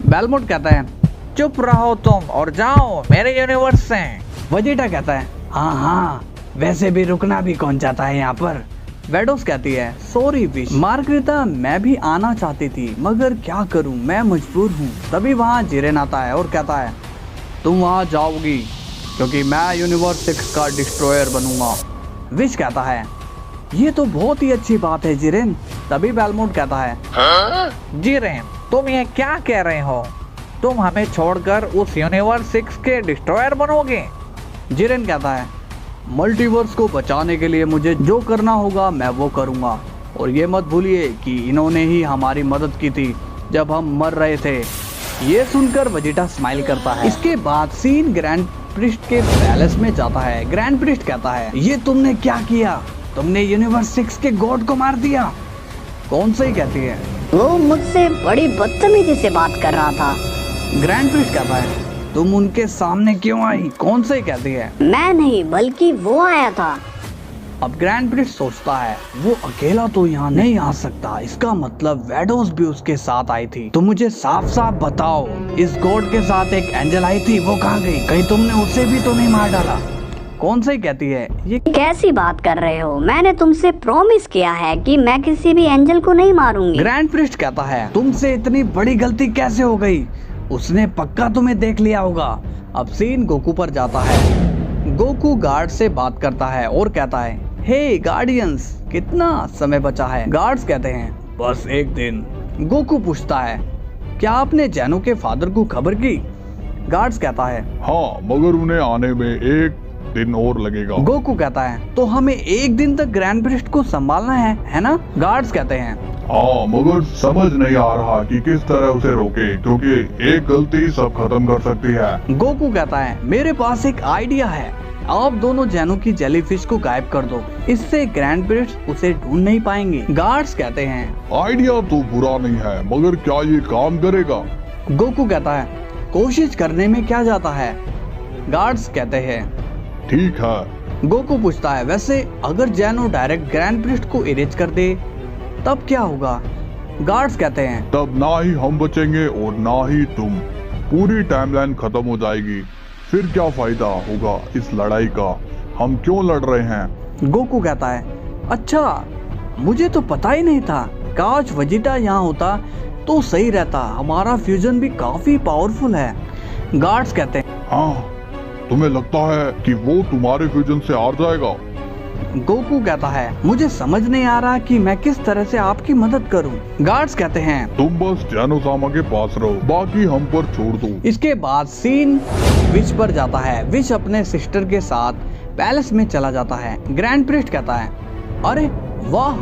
बेलमोंट कहता है, चुप रहो तुम और जाओ मेरे यूनिवर्स से। वेजिटा कहता है, हाँ हाँ, वैसे भी रुकना भी कौन चाहता है यहाँ पर? वेडोस कहती है, सॉरी विश। मार्गरीता, मैं भी आना चाहती थी मगर क्या करूँ, मैं मजबूर हूँ। तभी वहाँ जिरेन आता है और कहता है, तुम वहाँ जाओगी क्योंकि मैं यूनिवर्स 6 का डिस्ट्रॉयर बनूंगा। विश कहता है, ये तो बहुत ही अच्छी बात है जिरेन। तभी बेलमोंट कहता है, जिरेन, तुम ये क्या कह रहे हो? तुम हमें छोड़कर उस यूनिवर्स 6 के डिस्ट्रॉयर बनोगे? जिरेन कहता है, मल्टीवर्स को बचाने के लिए मुझे जो करना होगा मैं वो करूंगा, और ये मत भूलिए कि इन्होंने ही हमारी मदद की थी जब हम मर रहे थे। ये सुनकर वेजिटा स्माइल करता है। इसके बाद सीन ग्रैंड प्रिस्ट के पैलेस में जाता है। ग्रैंड प्रिस्ट कहता है, ये तुमने क्या किया? तुमने यूनिवर्स 6 के गॉड को मार दिया। कौन सही कहती है, वो मुझसे बड़ी बदतमीजी से बात कर रहा था। ग्रैंड प्रिस्ट कहता है, तुम उनके सामने क्यों आई? कौन सही कहती है, मैं नहीं बल्कि वो आया था। अब ग्रैंड प्रिस्ट सोचता है, वो अकेला तो यहाँ नहीं आ सकता, इसका मतलब वेडोस भी उसके साथ आई थी। तो मुझे साफ साफ बताओ, इस गॉड के साथ एक एंजल आई थी, वो कहाँ गई? कहीं तुमने उसे भी तो नहीं मार डाला? कौन सही कहती है, ये कैसी बात कर रहे हो? मैंने तुमसे प्रॉमिस किया है कि मैं किसी भी एंजल को नहीं मारूंगी। ग्रैंड प्रिस्ट कहता है, तुमसे इतनी बड़ी गलती कैसे हो गई? उसने पक्का तुम्हें देख लिया होगा। अब सीन गोकू पर जाता है। गोकू गार्ड से बात करता है और कहता है, हे गार्डियंस, कितना समय बचा है? गार्ड्स कहते हैं, बस 1 दिन। गोकू पूछता है, क्या आपने जैनो के फादर को खबर की? गार्ड्स कहता है, हाँ, मगर उन्हें आने में 1 दिन और लगेगा। गोकू कहता है, तो हमें 1 दिन तक ग्रैंड प्रिस्ट को संभालना है ना? गार्ड्स कहते हैं, हाँ, मगर समझ नहीं आ रहा कि किस तरह उसे रोके, क्योंकि एक गलती सब खत्म कर सकती है। गोकू कहता है, मेरे पास एक आइडिया है, आप दोनों जैनो की जेलीफिश को गायब कर दो, इससे ग्रैंड प्रिस्ट उसे ढूंढ नहीं पाएंगे। गार्ड्स कहते हैं, आइडिया तो बुरा नहीं है, मगर क्या ये काम करेगा? गोकू कहता है, कोशिश करने में क्या जाता है? गार्ड्स कहते हैं, ठीक है। गोकू पूछता है, वैसे अगर जैनो डायरेक्ट ग्रैंड प्रिस्ट को इरेज कर दे तब क्या होगा? गार्ड्स कहते हैं, तब ना ही हम बचेंगे और ना ही तुम, पूरी टाइमलाइन खत्म हो जाएगी। फिर क्या फायदा होगा इस लड़ाई का? हम क्यों लड़ रहे हैं। गोकू कहता है, अच्छा मुझे तो पता ही नहीं था, काश वेजिटा यहाँ होता तो सही रहता, हमारा फ्यूजन भी काफी पावरफुल है। गार्ड्स कहते हैं, हाँ तुम्हें लगता है कि वो तुम्हारे फ्यूजन से हार जाएगा। गोकू कहता है, मुझे समझ नहीं आ रहा कि मैं किस तरह से आपकी मदद करूं। गार्ड्स कहते हैं, तुम बस जैनोसामा के पास रहो, बाकी हम पर छोड़ दो। इसके बाद सीन विश पर जाता है। विश अपने सिस्टर के साथ पैलेस में चला जाता है। ग्रैंड प्रिस्ट कहता है, अरे वाह,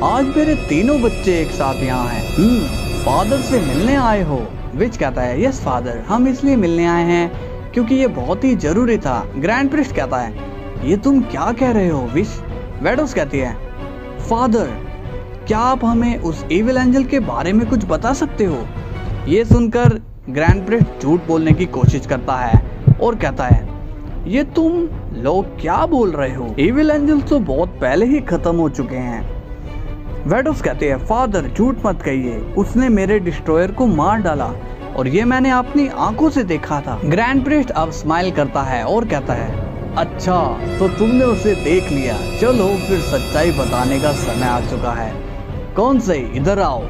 आज मेरे तीनों बच्चे एक साथ यहाँ हैं। फादर से मिलने आए हो? विच कहता है, यस फादर, हम इसलिए मिलने आए हैं क्योंकि ये बहुत ही जरूरी था। ग्रैंड प्रिस्ट कहता है, ये तुम क्या कह रहे हो विश? वेडोस कहती है, फादर क्या आप हमें उस इविल एंजल के बारे में कुछ बता सकते हो? ये सुनकर ग्रैंड प्रिस्ट झूठ बोलने की कोशिश करता है और कहता है, ये तुम लोग क्या बोल रहे हो? इविल एंजल तो बहुत पहले ही खत्म हो चुके हैं। वेडोस कहती है, फादर झूठ मत कहिए, उसने मेरे डिस्ट्रॉयर को मार डाला और ये मैंने अपनी आंखों से देखा था। ग्रैंड प्रिस्ट अब स्माइल करता है और कहता है, अच्छा तो तुमने उसे देख लिया, चलो फिर सच्चाई बताने का समय आ चुका है। कौन से इधर आओ।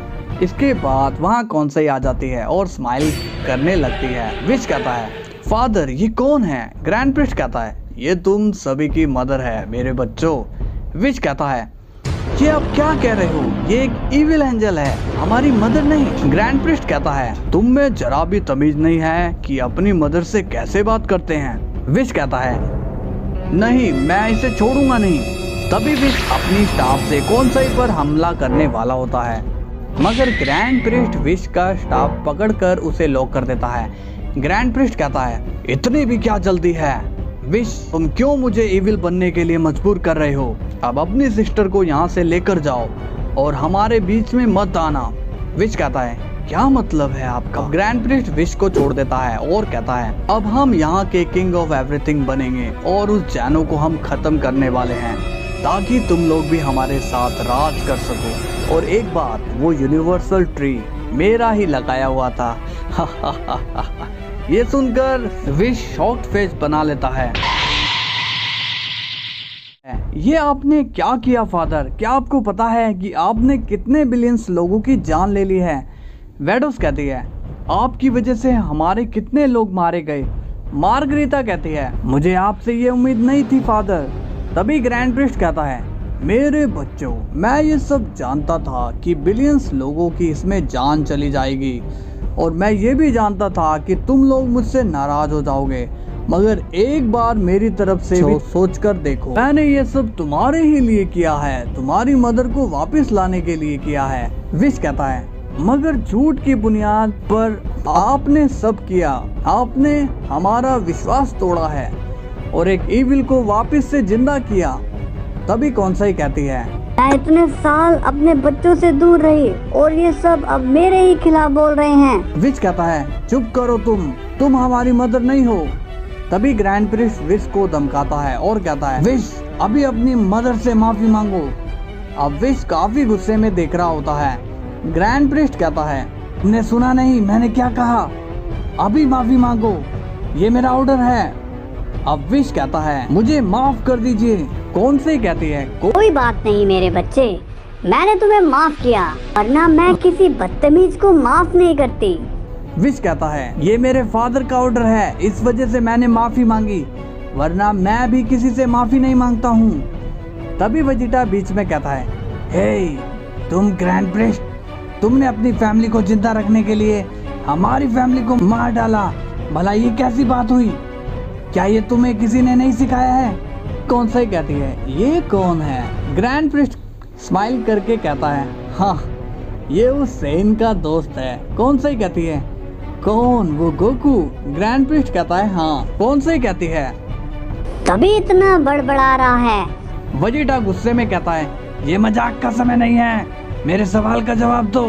इसके बाद वहाँ कौन से आ जाती है और स्माइल करने लगती है। विच कहता है, फादर ये कौन है? ग्रैंड प्रिस्ट कहता है, ये तुम सभी की मदर है मेरे बच्चों। विच कहता है, ये आप क्या कह रहे हो? ये एक इविल एंजल है, हमारी मदर नहीं। ग्रैंड प्रिस्ट कहता है, तुम में जरा भी तमीज नहीं है कि अपनी मदर से कैसे बात करते हैं। विच कहता है, नहीं मैं इसे छोड़ूंगा नहीं। तभी विश अपनी स्टाफ से कौनसाई पर हमला करने वाला होता है, मगर ग्रैंड प्रिस्ट विश का स्टाफ पकड़कर उसे लॉक कर देता है। ग्रैंड प्रिस्ट कहता है, इतनी भी क्या जल्दी है विश, तुम क्यों मुझे इविल बनने के लिए मजबूर कर रहे हो? अब अपनी सिस्टर को यहाँ से लेकर जाओ और हमारे बीच में मत आना। विश कहता है, क्या मतलब है आपका? ग्रैंड प्रिस्ट विश को छोड़ देता है और कहता है, अब हम यहाँ के किंग ऑफ एवरीथिंग बनेंगे और उस जैनो को हम खत्म करने वाले हैं ताकि तुम लोग भी हमारे साथ राज कर सको। और एक बात, वो यूनिवर्सल ट्री मेरा ही लगाया हुआ था। ये सुनकर विश शॉक्ड फेस बना लेता है। ये आपने क्या किया फादर? क्या आपको पता है कि आपने कितने बिलियंस लोगों की जान ले ली है? वेडोस कहती है, आपकी वजह से हमारे कितने लोग मारे गए। मार्गरीता कहती है, मुझे आपसे ये उम्मीद नहीं थी फादर। तभी ग्रैंड प्रिस्ट कहता है, मेरे बच्चों, मैं ये सब जानता था कि बिलियंस लोगों की इसमें जान चली जाएगी और मैं ये भी जानता था कि तुम लोग मुझसे नाराज हो जाओगे, मगर एक बार मेरी तरफ से भी सोच कर देखो, मैंने ये सब तुम्हारे ही लिए किया है, तुम्हारी मदर को वापस लाने के लिए किया है। विश कहता है, मगर झूठ की बुनियाद पर आपने सब किया, आपने हमारा विश्वास तोड़ा है और एक इविल को वापस से जिंदा किया। तभी कौनसाई कहती है, मैं इतने साल अपने बच्चों से दूर रही और ये सब अब मेरे ही खिलाफ बोल रहे हैं। विच कहता है, चुप करो तुम हमारी मदर नहीं हो। तभी ग्रैंड प्रिस्ट विश को धमकाता है और कहता है, विश अभी अपनी मदर से माफी मांगो। अब विश काफी गुस्से में देख रहा होता है। ग्रैंड प्रिस्ट कहता है, तुमने सुना नहीं मैंने क्या कहा? अभी माफी मांगो, ये मेरा ऑर्डर है। अब विश कहता है, मुझे माफ कर दीजिए। कौन से कहती है, कोई बात नहीं मेरे बच्चे, मैंने तुम्हें माफ किया, वरना मैं किसी बदतमीज को माफ नहीं करती। विश कहता है, ये मेरे फादर का ऑर्डर है, इस वजह से मैंने माफी मांगी, वरना मैं भी किसी से माफी नहीं मांगता हूँ। तभी वेजिटा बीच में कहता है, हे तुम ग्रैंड प्रिस्ट, तुमने अपनी फैमिली को जिंदा रखने के लिए हमारी फैमिली को मार डाला, भला ये कैसी बात हुई? क्या ये तुम्हें किसी ने नहीं सिखाया है? कौन सा ही कहती है, ये कौन है? ग्रैंड प्रिस्ट स्माइल करके कहता है, हाँ ये उस सेन का दोस्त है। कौन सा ही कहती है, कौन? वो गोकू। ग्रैंड प्रिस्ट कहता है, हाँ। कौन सा ही कहती है, तभी इतना बड़बड़ा रहा है। वेजिटा गुस्से में कहता है, ये मजाक का समय नहीं है, मेरे सवाल का जवाब दो।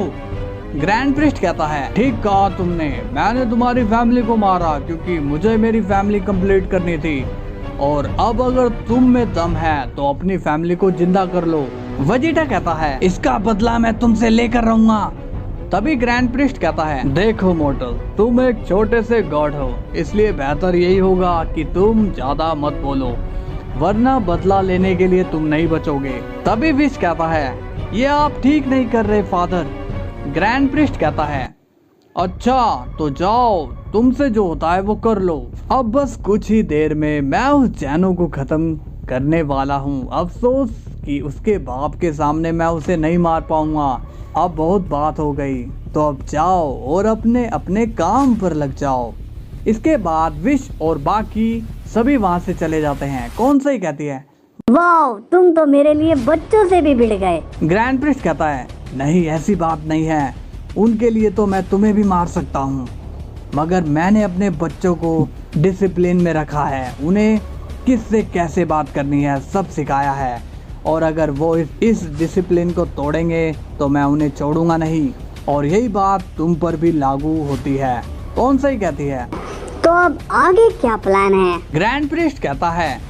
ग्रैंड प्रिस्ट कहता है, ठीक कहा तुमने, मैंने तुम्हारी फैमिली को मारा क्योंकि मुझे मेरी फैमिली कंप्लीट करनी थी, और अब अगर तुम में दम है तो अपनी फैमिली को जिंदा कर लो। वेजिटा कहता है, इसका बदला मैं तुमसे लेकर रहूंगा। तभी ग्रैंड प्रिस्ट कहता है, देखो मोर्टल, तुम एक छोटे से गॉड हो, इसलिए बेहतर यही होगा कि तुम ज्यादा मत बोलो। वरना बदला लेने के लिए तुम नहीं बचोगे। तभी विश कहता है ये आप ठीक नहीं कर रहे फादर। ग्रैंड प्रिस्ट कहता है अच्छा तो जाओ, तुमसे जो होता है वो कर लो। अब बस कुछ ही देर में मैं उस जैनो को खत्म करने वाला हूँ। अफसोस कि उसके बाप के सामने मैं उसे नहीं मार पाऊंगा। अब बहुत बात हो गई, तो अब जाओ और अपने अपने काम पर लग जाओ। इसके बाद विश और बाकी सभी वहाँ से चले जाते हैं। कौन सही कहती है वाह, तुम तो मेरे लिए बच्चों से भी भिड़ गए। ग्रैंड प्रिस्ट कहता है नहीं ऐसी बात नहीं है, उनके लिए तो मैं तुम्हें भी मार सकता हूँ, मगर मैंने अपने बच्चों को डिसिप्लिन में रखा है, उन्हें किससे कैसे बात करनी है सब सिखाया है, और अगर वो इस डिसिप्लिन को तोड़ेंगे तो मैं उन्हें छोड़ूंगा नहीं। और यही बात तुम पर भी लागू होती है। कौन सही कहती है तो अब आगे क्या प्लान है? ग्रैंड प्रिस्ट कहता है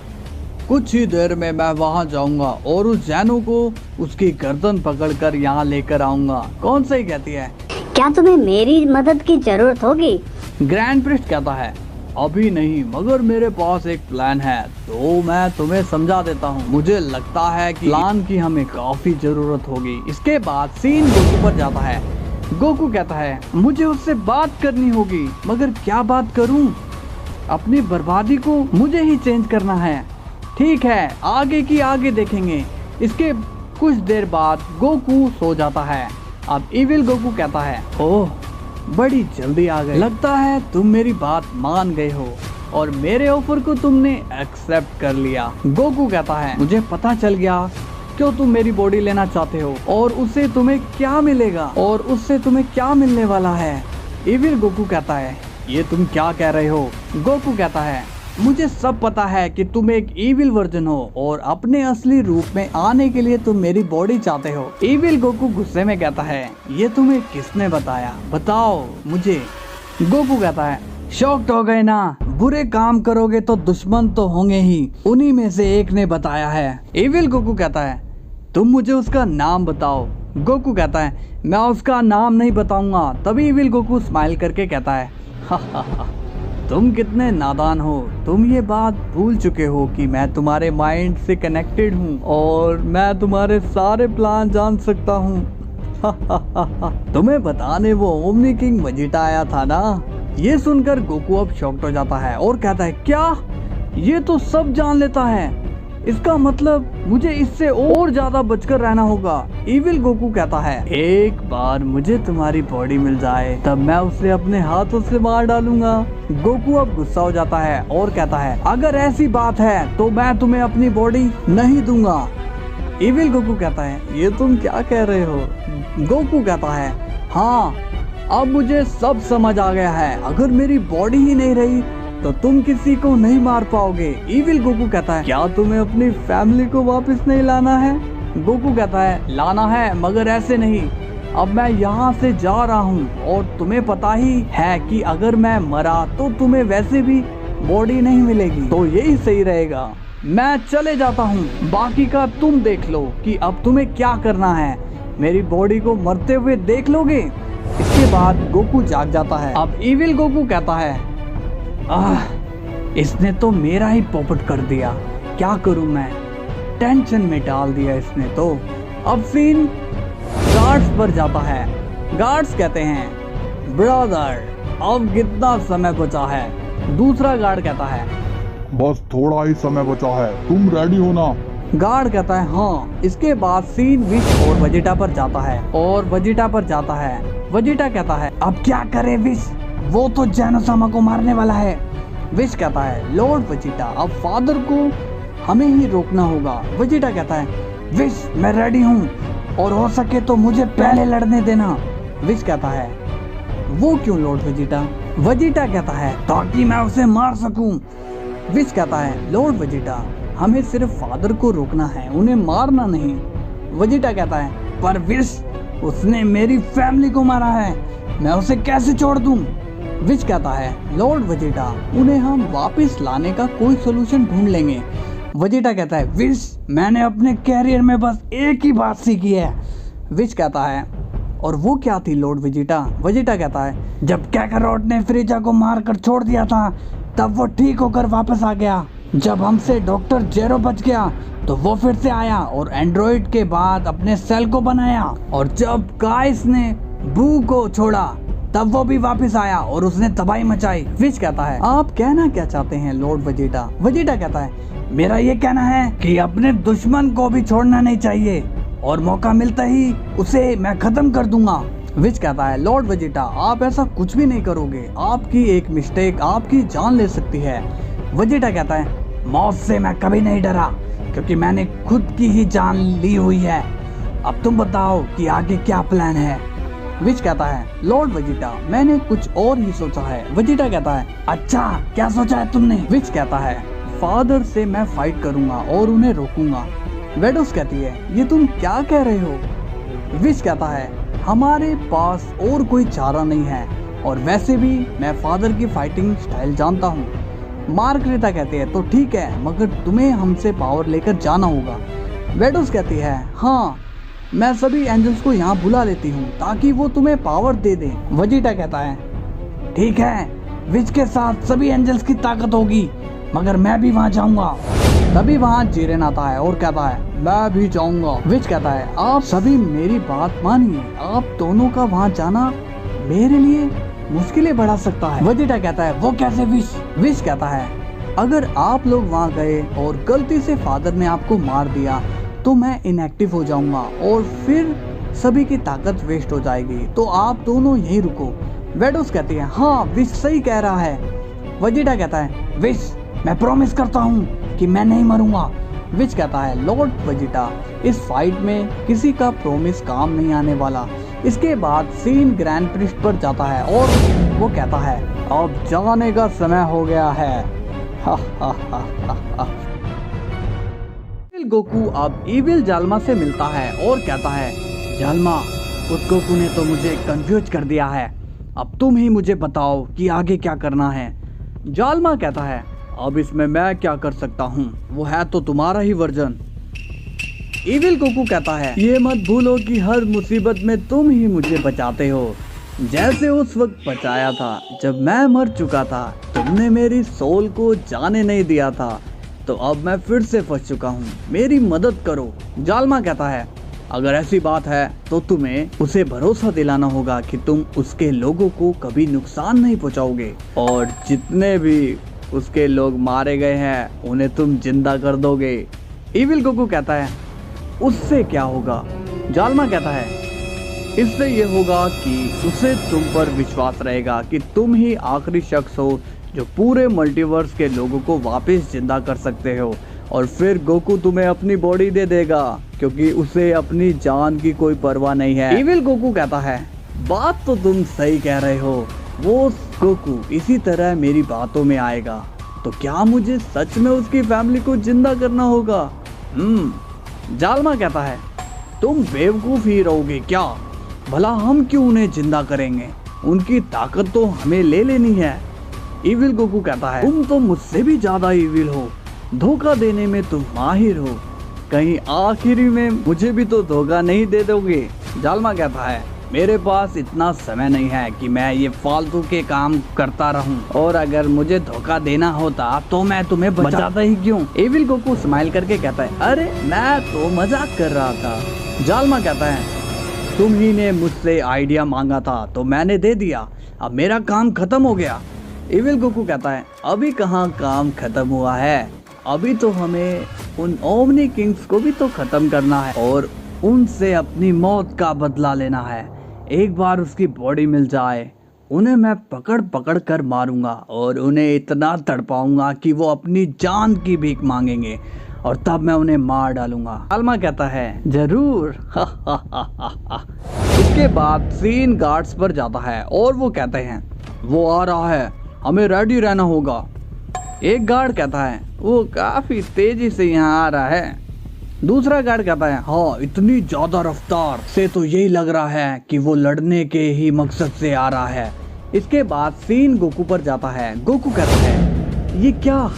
कुछ ही देर में मैं वहां जाऊंगा और उस जैनो को उसकी गर्दन पकड़कर यहाँ लेकर आऊंगा। कौन सही कहती है क्या तुम्हें मेरी मदद की जरूरत होगी? ग्रैंड प्रिस्ट कहता है अभी नहीं, मगर मेरे पास एक प्लान है, तो मैं तुम्हें समझा देता हूँ। मुझे लगता है कि प्लान की हमें काफी जरूरत होगी। इसके बाद सीन गोकू पर जाता है। गोकू कहता है मुझे उससे बात करनी होगी, मगर क्या बात करूं? अपनी बर्बादी को मुझे ही चेंज करना है। ठीक है, आगे की आगे देखेंगे। इसके कुछ देर बाद गोकू सो जाता है। अब इविल गोकू कहता है ओह बड़ी जल्दी आ गए, लगता है तुम मेरी बात मान गए हो और मेरे ऑफर को तुमने एक्सेप्ट कर लिया। गोकू कहता है मुझे पता चल गया क्यों तुम मेरी बॉडी लेना चाहते हो और उससे तुम्हें क्या मिलेगा और उससे तुम्हें क्या मिलने वाला है। इविल गोकू कहता है ये तुम क्या कह रहे हो? गोकू कहता है मुझे सब पता है कि तुम एक इविल वर्जन हो और अपने असली रूप में आने के लिए तुम मेरी बॉडी चाहते हो। इविल गोकू गुस्से में कहता है ये तुम्हें किसने बताया, बताओ मुझे। गोकू कहता है शॉक्ड हो गए ना, बुरे काम करोगे तो दुश्मन तो होंगे ही, उन्हीं में से एक ने बताया है। इविल गोकू कहता है तुम मुझे उसका नाम बताओ। गोकू कहता है मैं उसका नाम नहीं बताऊंगा। तभी इविल गोकू स्माइल करके कहता है तुम कितने नादान हो, तुम ये बात भूल चुके हो कि मैं तुम्हारे माइंड से कनेक्टेड हूँ और मैं तुम्हारे सारे प्लान जान सकता हूँ। तुम्हें बताने वो ओमनी किंग वेजिटा आया था ना। ये सुनकर गोकू अब शॉक्ड हो जाता है और कहता है क्या ये तो सब जान लेता है, इसका मतलब मुझे इससे और ज्यादा बचकर रहना होगा। इविल गोकू कहता है एक बार मुझे तुम्हारी बॉडी मिल जाए तब मैं उसे अपने हाथों से मार डालूंगा। गोकू अब गुस्सा हो जाता है और कहता है अगर ऐसी बात है तो मैं तुम्हें अपनी बॉडी नहीं दूंगा। इविल गोकू कहता है ये तुम क्या कह रहे हो? गोकू कहता है हाँ अब मुझे सब समझ आ गया है, अगर मेरी बॉडी ही नहीं रही तो तुम किसी को नहीं मार पाओगे। इविल गोकू कहता है क्या तुम्हें अपनी फैमिली को वापस नहीं लाना है? गोकू कहता है लाना है मगर ऐसे नहीं, अब मैं यहाँ से जा रहा हूँ और तुम्हें पता ही है कि अगर मैं मरा तो तुम्हें वैसे भी बॉडी नहीं मिलेगी, तो यही सही रहेगा। मैं चले जाता हूँ, बाकी का तुम देख लो कि अब तुम्हें क्या करना है। मेरी बॉडी को मरते हुए देख लोगे? इसके बाद गोकू जाग जाता है। अब इविल गोकू कहता है इसने तो मेरा ही पोपट कर दिया, क्या करूं मैं, टेंशन में डाल दिया इसने तो। अब सीन गार्ड्स पर जाता है। गार्ड्स कहते हैं ब्रदर अब कितना समय बचा है? दूसरा गार्ड कहता है बस थोड़ा ही समय बचा है, तुम रेडी हो ना? गार्ड कहता है हाँ। इसके बाद सीन विश और वेजिटा पर जाता है और वेजिटा पर जाता है। वेजिटा कहता है अब क्या करे विश, वो तो जैनो-सामा को मारने वाला है। विश कहता है लॉर्ड वेजिटा अब फादर को हमें ही रोकना होगा। वेजिटा कहता है विश मैं रेडी हूँ और हो सके तो मुझे पहले लड़ने देना। विश कहता है वो क्यों लॉर्ड वेजिटा? वेजिटा कहता है ताकि मैं उसे मार सकूं। विश कहता है लॉर्ड वेजिटा हमें सिर्फ फादर को रोकना है, उन्हें मारना नहीं। वेजिटा कहता है पर विश उसने मेरी फैमिली को मारा है, मैं उसे कैसे छोड़ दूं? विश कहता है लॉर्ड वेजिटा उन्हें हम वापस लाने का कोई सोल्यूशन ढूंढ लेंगे। वेजिटा कहता है विश मैंने अपने कैरियर में बस एक ही बात सीखी है। विश कहता है और वो क्या थी लॉर्ड वेजिटा? वेजिटा कहता है जब कैकारोट ने फ्रीजा को मार कर छोड़ दिया था तब वो ठीक होकर वापस आ गया। जब हमसे डॉक्टर जेरो बच गया तो वो फिर से आया और एंड्रॉइड के बाद अपने सेल को बनाया, और जब गाइस ने बू को छोड़ा तब वो भी वापस आया और उसने तबाही मचाई। विश कहता है आप कहना क्या चाहते हैं लॉर्ड वेजिटा? वेजिटा कहता है मेरा ये कहना है कि अपने दुश्मन को भी छोड़ना नहीं चाहिए और मौका मिलता ही उसे मैं खत्म कर दूंगा। विच कहता है लॉर्ड वेजिटा आप ऐसा कुछ भी नहीं करोगे, आपकी एक मिस्टेक आपकी जान ले सकती है। वेजिटा कहता है मौत से मैं कभी नहीं डरा क्योंकि मैंने खुद की ही जान ली हुई है। अब तुम बताओ कि आगे क्या प्लान है? विच कहता है लॉर्ड वेजिटा मैंने कुछ और ही सोचा है। वेजिटा कहता है अच्छा क्या सोचा है तुमने? विच कहता है फादर से मैं फाइट करूंगा और उन्हें रोकूंगा। वेडोस कहती है ये तुम क्या कह रहे हो? विच कहता है हमारे पास और कोई चारा नहीं है और वैसे भी मैं फादर की फाइटिंग स्टाइल जानता हूँ। मार्गरेटा कहती है तो ठीक है मगर तुम्हें हमसे पावर लेकर जाना होगा। वेडोस कहती है हाँ मैं सभी एंजल्स को यहाँ बुला लेती हूँ ताकि वो तुम्हें पावर दे दें। वेजिटा कहता है ठीक है विच के साथ सभी एंजल्स की ताकत होगी मगर मैं भी वहाँ जाऊंगा। तभी वहाँ जीरेन आता है और कहता है मैं भी जाऊंगा। विच कहता है आप सभी मेरी बात मानिए, आप दोनों का वहाँ जाना मेरे लिए मुश्किलें बढ़ा सकता है। वेजिटा कहता है वो कैसे? विच कहता है अगर आप लोग वहाँ गए और गलती से फादर ने आपको मार दिया तो मैं इनएक्टिव हो जाऊंगा और फिर सभी की ताकत वेस्ट हो जाएगी, तो आप दोनों यहीं रुको। वेडोस कहती है हाँ विच सही कह रहा है। वेजिटा कहता है विच मैं प्रॉमिस करता हूँ कि मैं नहीं मरूंगा। विच कहता है लॉर्ड वेजिटा इस फाइट में किसी का प्रॉमिस काम नहीं आने वाला। इसके बाद सीन ग्रैंड प्रिस्ट पर जाता है और वो कहता है अब जाने का समय हो गया है। हा हा हा हा हा। गोकू अब इविल जाल्मा से मिलता है और कहता है जाल्मा उस गोकू ने तो मुझे कंफ्यूज कर दिया है, अब तुम ही मुझे बताओ कि आगे क्या करना है। जाल्मा कहता है अब इसमें मैं क्या कर सकता हूँ, वो है तो तुम्हारा ही वर्जन। इविल गोकू कहता है ये मत भूलो कि हर मुसीबत में तुम ही मुझे बचाते हो, जैसे उस वक्त बचाया था जब मैं मर चुका था, तुमने मेरी सोल को जाने नहीं दिया था, तो अब मैं फिर से फंस चुका हूँ, मेरी मदद करो। जाल्मा कहता है अगर ऐसी बात है तो तुम्हें उसे भरोसा दिलाना होगा कि तुम उसके लोगों को कभी नुकसान नहीं पहुँचाओगे और जितने भी उसके लोग मारे गए हैं उन्हें तुम जिंदा कर दोगे। इविल गोकू कहता है उससे क्या होगा? जाल्मा कहता है इससे ये होगा कि उसे तुम पर विश्वास रहेगा कि तुम ही आखिरी शख्स हो जो पूरे मल्टीवर्स के लोगों को वापस जिंदा कर सकते हो, और फिर गोकू तुम्हें अपनी बॉडी दे देगा क्योंकि उसे अपनी जान की कोई परवाह नहीं है। इविल गोकू कहता है बात तो तुम सही कह रहे हो, वो गोकू इसी तरह मेरी बातों में आएगा, तो क्या मुझे सच में उसकी फैमिली को जिंदा करना होगा? जाल्मा कहता है तुम बेवकूफ ही रहोगे क्या, भला हम क्यों उन्हें जिंदा करेंगे, उनकी ताकत तो हमें ले लेनी है। इविल गोकू कहता है तुम तो मुझसे भी ज्यादा इविल हो, धोखा देने में तुम माहिर हो, कहीं आखिरी में मुझे भी तो धोखा नहीं दे दोगे। जाल्मा कहता है मेरे पास इतना समय नहीं है कि मैं ये फालतू के काम करता रहूं, और अगर मुझे धोखा देना होता तो मैं तुम्हें बचाता ही क्यों। इविल गोकू स्माइल करके कहता है अरे मैं तो मजाक कर रहा था। जाल्मा कहता है तुम ही ने मुझसे आइडिया मांगा था तो मैंने दे दिया, अब मेरा काम खत्म हो गया। इविल गोकू कहता है अभी कहाँ काम खत्म हुआ है, अभी तो हमें उन ओमनी किंग्स को भी तो खत्म करना है और उनसे अपनी मौत का बदला लेना है। एक बार उसकी बॉडी मिल जाए उन्हें मैं पकड़ पकड़ कर मारूंगा और उन्हें इतना तड़पाऊंगा कि वो अपनी जान की भीख मांगेंगे और तब मैं उन्हें मार डालूंगा। जाल्मा कहता है जरूर। इसके बाद सीन गार्ड्स पर जाता है और वो कहते हैं वो आ रहा है, हमें रेडी रहना होगा। एक गार्ड कहता है वो काफी तेजी से यहाँ आ रहा है। दूसरा गार्ड कहता है हाँ इतनी ज्यादा रफ्तार से तो यही लग रहा है कि वो लड़ने के ही मकसद से आ रहा है। इसके बाद सीन गोकू पर जाता है। गोकू कहता है ये क्या,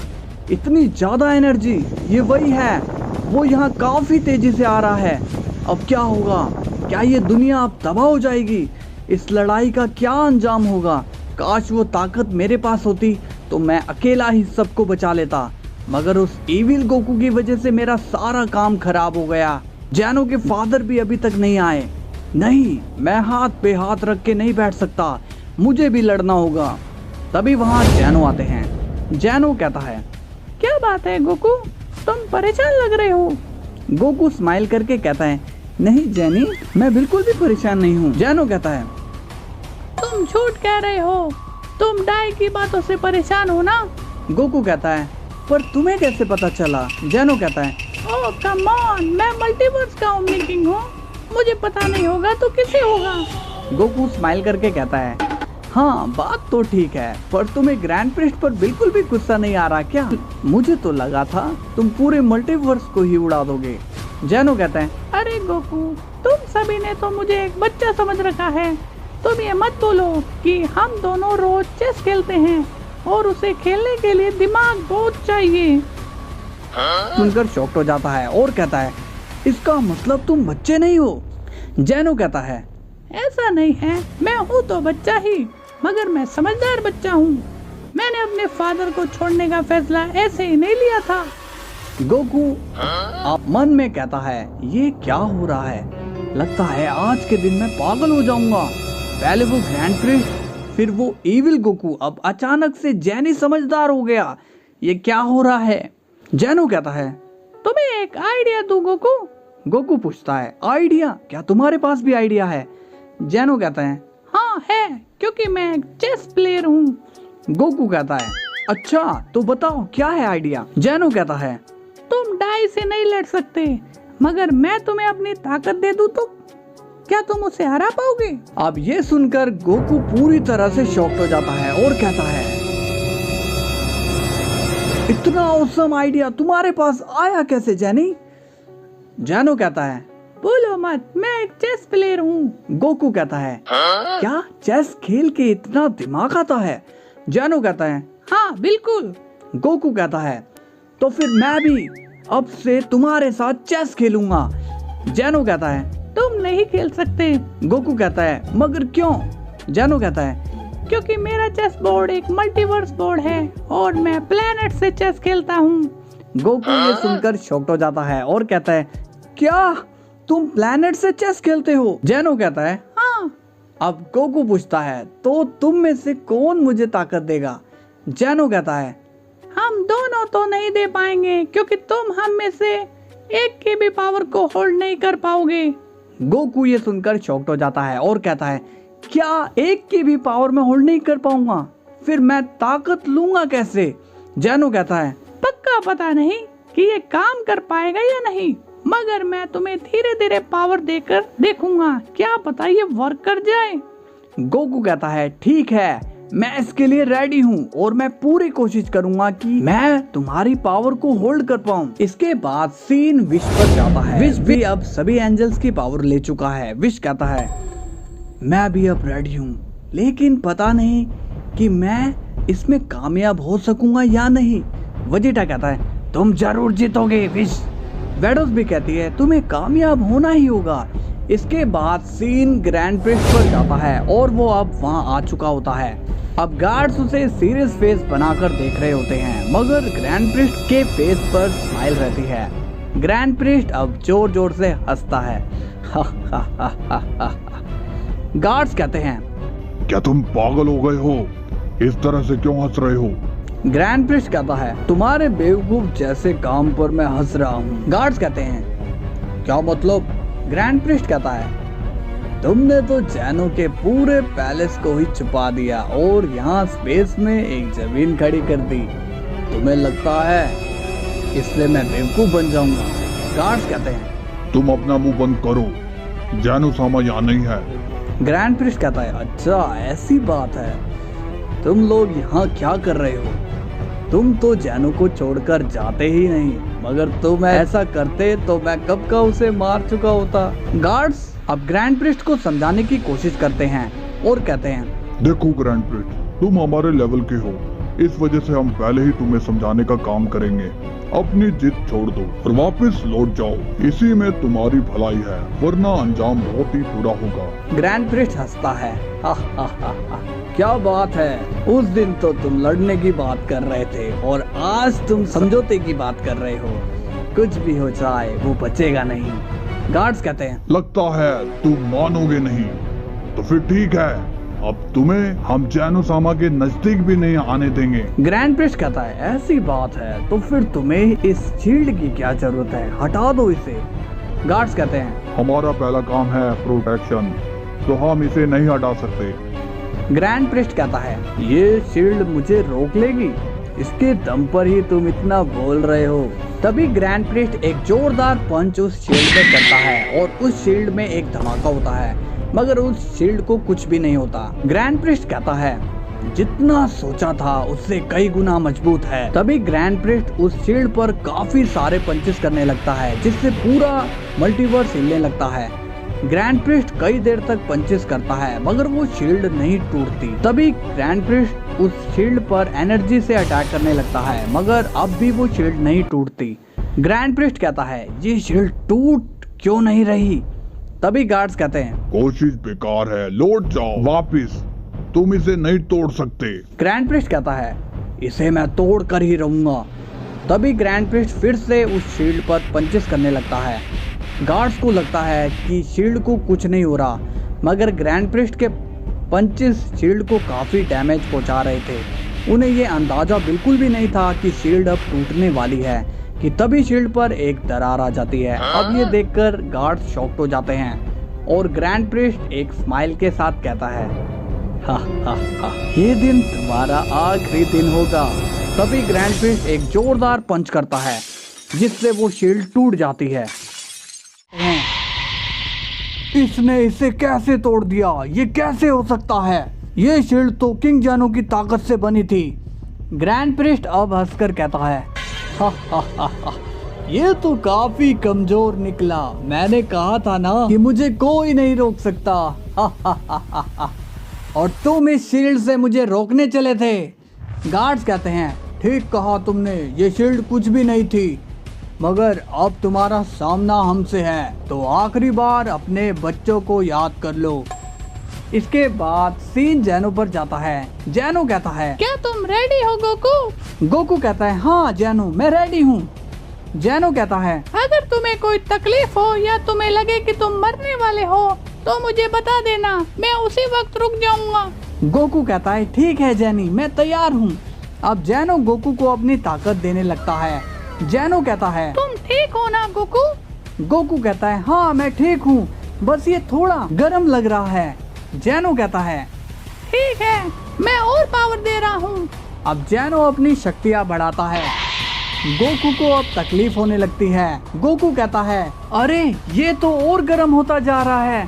इतनी ज्यादा एनर्जी, ये वही है, वो यहाँ काफी तेजी से आ रहा है, अब क्या होगा, क्या ये दुनिया अब तबाह हो जाएगी, इस लड़ाई का क्या अंजाम होगा। काश वो ताकत मेरे पास होती तो मैं अकेला ही सबको बचा लेता। मगर उस इविल गोकू की वजह से मेरा सारा काम खराब हो गया। जैनो के फादर भी अभी तक नहीं आए। नहीं, मैं हाथ पे हाथ रख के नहीं बैठ सकता, मुझे भी लड़ना होगा। तभी वहाँ जैनो आते हैं। जैनो कहता है, क्या बात है गोकू, तुम परेशान लग रहे हो। गोकू स्माइल करके कहता है, नहीं जैनी, मैं बिल्कुल भी परेशान नहीं हूँ। जैनो कहता है, तुम झूठ कह रहे हो, तुम डाई की बातों से परेशान हो ना। गोकू कहता है, पर तुम्हें कैसे पता चला। जैनो कहता है, ओह कम ऑन, मैं मल्टीवर्स का ओमनी किंग हूँ, मुझे पता नहीं होगा तो किसे होगा। गोकू स्माइल करके कहता है, हाँ बात तो ठीक है, पर तुम्हें ग्रैंड प्रिस्ट पर बिल्कुल भी गुस्सा नहीं आ रहा क्या? मुझे तो लगा था तुम पूरे मल्टीवर्स को ही उड़ा दोगे। जैनो कहता है, अरे गोकू, तुम सभी ने तो मुझे एक बच्चा समझ रखा है। तुम ये मत बोलो कि हम दोनों रोज चेस खेलते हैं और उसे खेलने के लिए दिमाग बहुत चाहिए। सुनकर शॉक्ड हो जाता है और कहता है, इसका मतलब तुम बच्चे नहीं हो। जैनो कहता है, ऐसा नहीं है, मैं हूँ तो बच्चा ही, मगर मैं समझदार बच्चा हूँ। मैंने अपने फादर को छोड़ने का फैसला ऐसे ही नहीं लिया था। गोकू आप मन में कहता है, ये क्या हो रहा है? लगता है आज के दिन मैं पागल हो जाऊंगा। पहले वो ग्रैंड प्रिस्ट, फिर वो इविल गोकू, अब अचानक से जैनी समझदार हो गया। ये क्या हो रहा है? जैनो कहता है, तुम्हें एक आइडिया दूं गोकू। गोकू पूछता है, आइडिया? क्या तुम्हारे पास भी आइडिया है? जैनो कहता है, हाँ है, क्योंकि मैं एक चेस प्लेयर हूँ। गोकू कहता है, अच्छा तो बताओ क्या है आइडिया? जैनो कहता है, तुम डाई से नहीं लड़ सकते, मगर मैं तुम्हें अपनी ताकत दे दूं तो क्या तुम उसे हरा पाओगे? अब ये सुनकर गोकू पूरी तरह से शॉक्ड हो जाता है और कहता है, इतना औसम आइडिया तुम्हारे पास आया कैसे जैनी? जैनो कहता है, बोलो मत, मैं एक चेस प्लेयर हूँ। गोकू कहता है, क्या चेस खेल के इतना दिमाग आता है? जैनो कहता है, हाँ बिल्कुल। गोकू कहता है, तो फिर मैं भी अब से तुम्हारे साथ चेस खेलूंगा। जैनो कहता है, तुम नहीं खेल सकते। गोकू कहता है, मगर क्यों? जैनो कहता है, क्योंकि मेरा चेस बोर्ड एक मल्टीवर्स बोर्ड है और मैं प्लेनेट से चेस खेलता हूँ। गोकू ये सुनकर शॉक्ड हो जाता है और कहता है, क्या तुम प्लेनेट से चेस खेलते हो? जैनो कहता है, हाँ। अब गोकू पूछता है, तो तुम में से कौन मुझे ताकत देगा? जैनो कहता है, हम दोनों तो नहीं दे पाएंगे, क्योंकि तुम हम में से एक की भी पावर को होल्ड नहीं कर पाओगे। गोकू ये सुनकर शॉक्ड हो जाता है और कहता है, क्या एक की भी पावर में होल्ड नहीं कर पाऊंगा? फिर मैं ताकत लूंगा कैसे? जैनो कहता है, पक्का पता नहीं कि ये काम कर पाएगा या नहीं, मगर मैं तुम्हें धीरे धीरे पावर देकर देखूंगा, क्या पता ये वर्क कर जाए। गोकू कहता है, ठीक है, मैं इसके लिए रेडी हूँ और मैं पूरी कोशिश करूंगा कि मैं तुम्हारी पावर को होल्ड कर पाऊँ। इसके बाद सीन विश पर जाता है। विश भी अब सभी एंजल्स की पावर ले चुका है। विश कहता है, मैं भी अब रेडी हूँ, लेकिन पता नहीं कि मैं इसमें कामयाब हो सकूंगा या नहीं। वजीटा कहता है, तुम जरूर जीतोगे विश। वेडोस भी कहती है, तुम्हें कामयाब होना ही होगा। इसके बाद सीन ग्रैंड प्रिस्ट पर जाता है और वो अब वहाँ आ चुका होता है। अब गार्ड्स उसे सीरियस फेस बनाकर देख रहे होते हैं, मगर ग्रैंड प्रिस्ट के फेस पर स्माइल रहती है। ग्रैंड प्रिस्ट अब जोर जोर से हंसता है। गार्ड्स कहते हैं, क्या तुम पागल हो गए हो? इस तरह से क्यों हंस रहे हो? ग्रैंड प्रिस्ट कहता है, तुम्हारे बेवकूफ जैसे काम पर मैं हंस रहा हूँ। गार्ड्स कहते हैं, क्या मतलब? ग्रैंड प्रिस्ट कहता है, तुमने तो जैनो के पूरे पैलेस को ही छुपा दिया और यहाँ स्पेस में एक जमीन खड़ी कर दी। तुम्हें लगता है इसलिए मैं बेवकूफ बन जाऊंगा? गार्ड्स कहते हैं, तुम अपना मुंह बंद करो, जैनो सामा यहाँ नहीं है। ग्रैंड प्रिस्ट कहता है, अच्छा ऐसी बात है, तुम लोग यहाँ क्या कर रहे हो? तुम तो जैनो को छोड़कर जाते ही नहीं, मगर तुम ऐसा करते तो मैं कब का उसे मार चुका होता। गार्ड्स अब ग्रैंड प्रिस्ट को समझाने की कोशिश करते हैं और कहते हैं, देखो ग्रैंड प्रिस्ट, तुम हमारे लेवल के हो इस वजह से हम पहले ही तुम्हें समझाने का काम करेंगे। अपनी जिद छोड़ दो और वापस लौट जाओ, इसी में तुम्हारी भलाई है, वरना अंजाम बहुत ही बुरा होगा। ग्रैंड प्रिस्ट हंसता है। हा हा हा हा, क्या बात है, उस दिन तो तुम लड़ने की बात कर रहे थे और आज तुम समझौते की बात कर रहे हो। कुछ भी हो जाए वो बचेगा नहीं। गार्ड्स कहते हैं, लगता है तुम मानोगे नहीं, तो फिर ठीक है, अब तुम्हें हम जैनोसामा के नजदीक भी नहीं आने देंगे। ग्रैंड प्रिस्ट कहता है, ऐसी बात है तो फिर तुम्हें इस शील्ड की क्या जरूरत है, हटा दो इसे। गार्ड्स कहते हैं, हमारा पहला काम है प्रोटेक्शन, तो हम इसे नहीं हटा सकते। ग्रैंड प्रिस्ट कहता है, ये शील्ड मुझे रोक लेगी, इसके दम पर ही तुम इतना बोल रहे हो। तभी ग्रैंड प्रिस्ट एक जोरदार पंच उस शील्ड में करता है और उस शील्ड में एक धमाका होता है, मगर उस शील्ड को कुछ भी नहीं होता। ग्रैंड प्रिस्ट कहता है, जितना सोचा था उससे कई गुना मजबूत है। तभी ग्रैंड प्रिस्ट उस शील्ड पर काफी सारे पंचेस करने लगता है, जिससे पूरा मल्टीवर्स हिलने लगता है। ग्रैंड प्रिस्ट कई देर तक पंचेस करता है, मगर वो शील्ड नहीं टूटती। तभी ग्रैंड प्रिस्ट उस शील्ड पर एनर्जी से अटैक करने लगता है, मगर अब भी वो शील्ड नहीं टूटती। ग्रैंड प्रिस्ट कहता है, ये शील्ड टूट क्यों नहीं रही। तभी गार्ड्स कहते हैं, कोशिश बेकार है, लौट जाओ वापिस, तुम इसे नहीं तोड़ सकते। ग्रैंड प्रिस्ट कहता है, इसे मैं तोड़ कर ही रहूंगा। तभी ग्रैंड प्रिस्ट फिर से उस शील्ड पर पंचेस करने लगता है। गार्ड्स को लगता है कि शील्ड को कुछ नहीं हो रहा, मगर ग्रैंड प्रिस्ट के पंचेस शील्ड को काफी डैमेज पहुंचा रहे थे। उन्हें ये अंदाजा बिल्कुल भी नहीं था कि शील्ड अब टूटने वाली है कि तभी शील्ड पर एक दरार आ जाती है। अब ये देखकर गार्ड्स शॉक्ड हो जाते हैं और ग्रैंड प्रिस्ट एक स्माइल के साथ कहता है, हा हा हा, ये दिन तुम्हारा आखिरी दिन होगा। तभी ग्रैंड प्रिस्ट एक जोरदार पंच करता है, जिससे वो शील्ड टूट जाती है। इसने इसे कैसे तोड़ दिया, ये कैसे हो सकता है, ये शील्ड तो किंग जैनो की ताकत से बनी थी। ग्रैंड प्रिस्ट अब हंसकर कहता है, हा हा हा हा, ये तो काफी कमजोर निकला। मैंने कहा था ना कि मुझे कोई नहीं रोक सकता। हा हा हा हा हा, और तुम इस शील्ड से मुझे रोकने चले थे। गार्ड्स कहते हैं, ठीक कहा तुमने, ये शील्ड कुछ भी नहीं थी, मगर अब तुम्हारा सामना हमसे है, तो आखिरी बार अपने बच्चों को याद कर लो। इसके बाद सीन जैनो पर जाता है। जैनो कहता है, क्या तुम रेडी हो गोकू? गोकू कहता है, हाँ जैनो मैं रेडी हूँ। जैनो कहता है, अगर तुम्हें कोई तकलीफ हो या तुम्हें लगे कि तुम मरने वाले हो तो मुझे बता देना, मैं उसी वक्त रुक जाऊंगा। गोकू कहता है, ठीक है जैनी, मैं तैयार हूँ। अब जैनो गोकू को अपनी ताकत देने लगता है। जैनो कहता है, तुम ठीक हो ना गोकू? गोकू कहता है, हाँ मैं ठीक हूँ, बस ये थोड़ा गर्म लग रहा है। जैनो कहता है, ठीक है, मैं और पावर दे रहा हूँ। अब जैनो अपनी शक्तियाँ बढ़ाता है। गोकू को अब तकलीफ होने लगती है। गोकू कहता है, अरे ये तो और गर्म होता जा रहा है,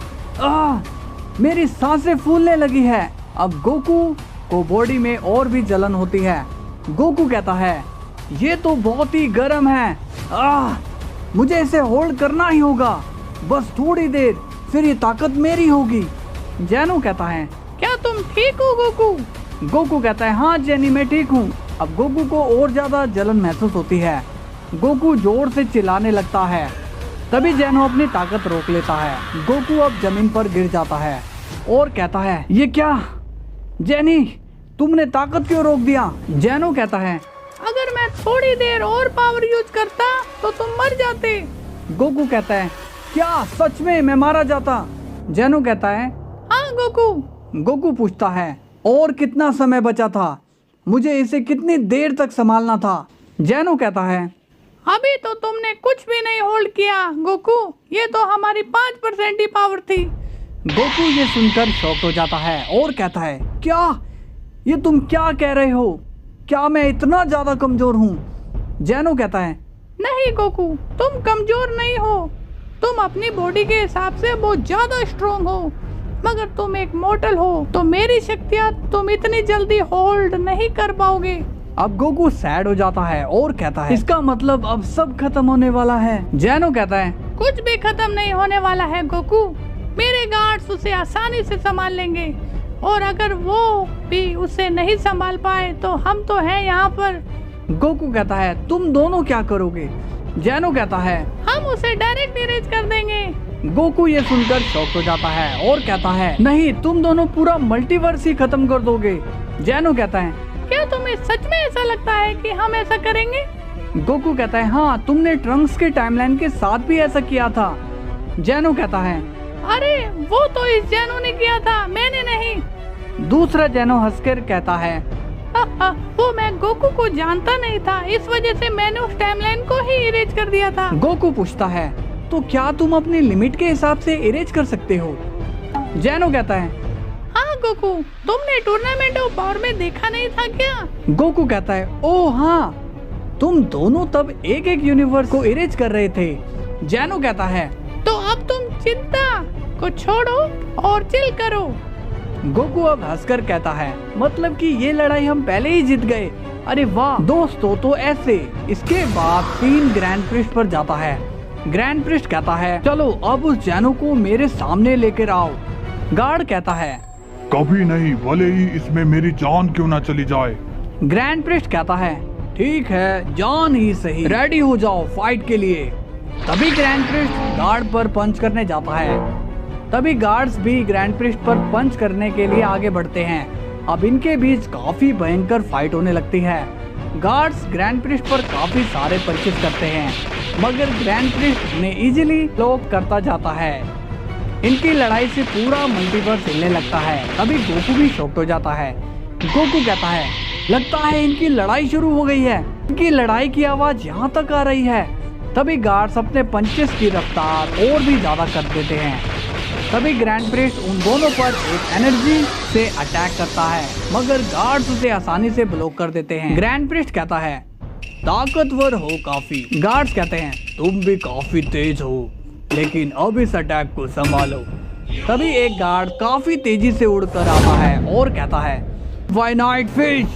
मेरी सांसें फूलने लगी है। अब गोकू को बॉडी में और भी जलन होती है। गोकू कहता है, ये तो बहुत ही गर्म है, मुझे इसे होल्ड करना ही होगा, बस थोड़ी देर, फिर ये ताकत मेरी होगी। जैनो कहता है, क्या तुम ठीक हो गोकू? गोकू कहता है, हाँ जैनी मैं ठीक हूँ। अब गोकू को और ज्यादा जलन महसूस होती है। गोकू जोर से चिल्लाने लगता है। तभी जैनो अपनी ताकत रोक लेता है। गोकू अब जमीन पर गिर जाता है और कहता है, ये क्या जैनी, तुमने ताकत क्यों रोक दिया? जैनो कहता है, अगर मैं थोड़ी देर और पावर यूज करता तो तुम मर जाते। गोकू कहता है, क्या सच में मैं मारा जाता? जैनो कहता है, हाँ गोकू। गोकू पूछता है, और कितना समय बचा था? मुझे इसे कितनी देर तक संभालना था? जैनो कहता है, अभी तो तुमने कुछ भी नहीं होल्ड किया गोकू, ये तो हमारी 5% ही पावर थी। गोकू ये सुनकर शॉक हो जाता है और कहता है, क्या ये तुम क्या कह रहे हो? क्या मैं इतना ज्यादा कमजोर हूँ? जैनो कहता है, नहीं गोकू, तुम कमजोर नहीं हो, तुम अपनी बॉडी के हिसाब से बहुत ज्यादा स्ट्रॉन्ग हो, मगर तुम एक मॉर्टल हो, तो मेरी शक्तियाँ तुम इतनी जल्दी होल्ड नहीं कर पाओगे। अब गोकू सैड हो जाता है और कहता है, इसका मतलब अब सब खत्म होने वाला है। जैनो कहता है, कुछ भी खत्म नहीं होने वाला है गोकू, मेरे गार्ड्स उसे आसानी से संभाल लेंगे और अगर वो भी उसे नहीं संभाल पाए तो हम तो हैं यहाँ पर। गोकू कहता है तुम दोनों क्या करोगे? जैनो कहता है हम उसे डायरेक्ट इरेज कर देंगे। गोकू ये सुनकर शॉक हो जाता है और कहता है नहीं, तुम दोनों पूरा मल्टीवर्स ही खत्म कर दोगे। जैनो कहता है क्या तुम्हें सच में ऐसा लगता है कि हम ऐसा करेंगे? गोकू कहता है हाँ, तुमने ट्रंक्स के टाइमलाइन के साथ भी ऐसा किया था। जैनो कहता है अरे वो तो इस जैनो ने किया था, मैंने नहीं। दूसरा जैनो हंसकर कहता है वो मैं गोकू को जानता नहीं था, इस वजह से मैंने उस टाइमलाइन को ही इरेज कर दिया था। गोकू पूछता है तो क्या तुम अपनी लिमिट के हिसाब से इरेज कर सकते हो? जैनो कहता है हाँ गोकू, तुमने टूर्नामेंट ऑफ पावर में देखा नहीं था क्या? गोकू कहता है ओ हाँ, तुम दोनों तब एक एक यूनिवर्स को इरेज कर रहे थे। जैनो कहता है तो अब तुम चिंता को छोड़ो और चिल करो। गोकू अब हंसकर कहता है मतलब कि ये लड़ाई हम पहले ही जीत गए। अरे वाह दोस्तों, तो ऐसे। इसके बाद सीन ग्रैंड प्रिस्ट पर जाता है। ग्रैंड प्रिस्ट कहता है चलो अब उस जैनो को मेरे सामने लेकर आओ। गार्ड कहता है कभी नहीं, भले ही इसमें मेरी जान क्यों ना चली जाए। ग्रैंड प्रिस्ट कहता है ठीक है, जान ही सही, रेडी हो जाओ फाइट के लिए। तभी ग्रैंड प्रिस्ट गार्ड पर पंच करने जाता है। तभी गार्ड्स भी ग्रैंड प्रिस्ट पर पंच करने के लिए आगे बढ़ते हैं। अब इनके बीच काफी भयंकर फाइट होने लगती है। गार्ड्स ग्रैंड प्रिस्ट पर काफी सारे पंचेस करते हैं, मगर ग्रैंड प्रिस्ट उन्हें इजीली ब्लॉक करता जाता है। इनकी लड़ाई से पूरा मल्टीवर्स हिलने लगता है। तभी गोकू भी शॉक्ड हो जाता है। गोकू कहता है लगता है इनकी लड़ाई शुरू हो गई है। इनकी लड़ाई की आवाज यहाँ तक आ रही है। तभी गार्ड्स अपने पंचेस की रफ्तार और भी ज्यादा कर देते हैं। तभी ग्रैंड प्रिस्ट उन दोनों पर एक एनर्जी से अटैक करता है, मगर गार्ड्स उसे आसानी से ब्लॉक कर देते हैं। ग्रैंड प्रिस्ट कहता है ताकतवर हो काफी। गार्ड्स कहते हैं तुम भी काफी तेज हो, लेकिन अब इस अटैक को संभालो। तभी एक गार्ड काफी तेजी से उड़कर आता है और कहता है वाई नाइट फिश,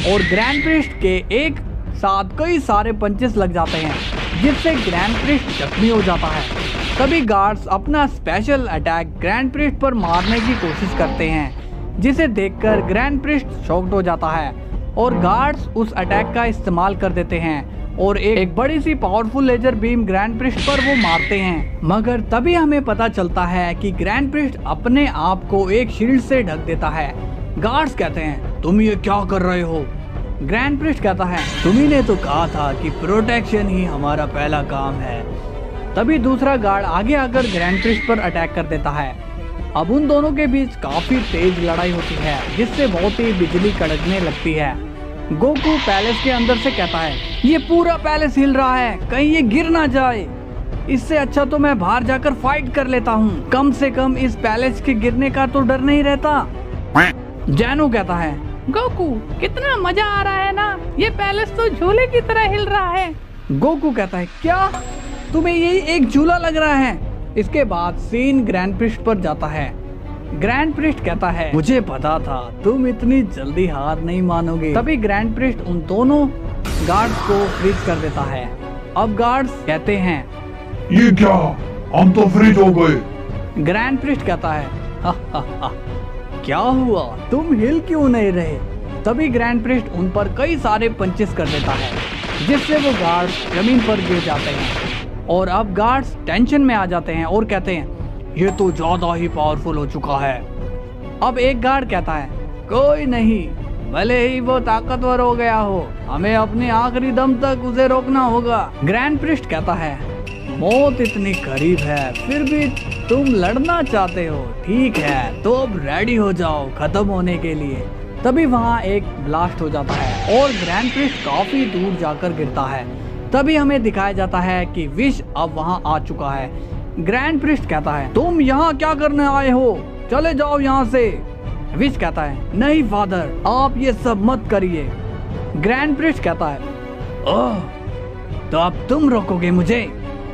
और ग्रैंड प्रिस्ट के एक साथ कई सारे पंचेस लग जाते हैं, जिससे ग्रैंड प्रिस्ट जख्मी हो जाता है। तभी गार्ड्स अपना स्पेशल अटैक ग्रैंड प्रिस्ट पर मारने की कोशिश करते हैं, जिसे देखकर ग्रैंड प्रिस्ट शॉक्ड हो जाता है और गार्ड्स उस अटैक का इस्तेमाल कर देते हैं और एक बड़ी सी powerful laser beam grand priest पर वो मारते हैं। मगर तभी हमें पता चलता है कि ग्रैंड प्रिस्ट अपने आप को एक शील्ड से ढक देता है। गार्ड्स कहते हैं तुम ये क्या कर रहे हो? ग्रैंड प्रिस्ट कहता है तुम्ही ने तो कहा था कि प्रोटेक्शन ही हमारा पहला काम है। तभी दूसरा गार्ड आगे आकर ग्रैंड प्रिस्ट पर अटैक कर देता है। अब उन दोनों के बीच काफी तेज लड़ाई होती है, जिससे बहुत ही बिजली कड़कने लगती है। गोकू पैलेस के अंदर से कहता है ये पूरा पैलेस हिल रहा है, कहीं ये गिर ना जाए। इससे अच्छा तो मैं बाहर जाकर फाइट कर लेता हूँ, कम से कम इस पैलेस के गिरने का तो डर नहीं रहता। जैनो कहता है गोकू कितना मजा आ रहा है ना, ये पैलेस तो झूले की तरह हिल रहा है। गोकू कहता है क्या तुम्हें यही एक झूला लग रहा है? इसके बाद सीन ग्रैंड प्रिस्ट पर जाता है। ग्रैंड प्रिस्ट कहता है मुझे पता था तुम इतनी जल्दी हार नहीं मानोगे। तभी ग्रैंड प्रिस्ट उन दोनों गार्ड्स को फ्रीज कर देता है। अब गार्ड्स कहते हैं ये क्या, हम तो फ्रीज हो गए। ग्रैंड प्रिस्ट कहता है हा, हा, हा, क्या हुआ, तुम हिल क्यों नहीं रहे? तभी ग्रैंड प्रिस्ट उन पर कई सारे पंचेस कर देता है, जिससे वो गार्ड्स जमीन पर गिर जाते हैं। और अब गार्ड्स टेंशन में आ जाते हैं और कहते हैं ये तो ज्यादा ही पावरफुल हो चुका है। अब एक गार्ड कहता है कोई नहीं, भले ही वो ताकतवर हो गया हो, हमें अपने आखिरी दम तक उसे रोकना होगा। ग्रैंड प्रिस्ट कहता है मौत इतनी करीब है, फिर भी तुम लड़ना चाहते हो, ठीक है तो अब रेडी हो जाओ खत्म होने के लिए। तभी वहाँ एक ब्लास्ट हो जाता है और ग्रैंड प्रिस्ट काफी दूर जाकर गिरता है। तभी हमें दिखाया जाता है कि विश अब वहाँ आ चुका है। ग्रैंड प्रिस्ट कहता है तुम यहाँ क्या करने आए हो, चले जाओ यहाँ से। विश कहता है नहीं फादर, आप ये सब मत करिए। ग्रैंड प्रिस्ट कहता है ओह तो अब तुम रोकोगे मुझे,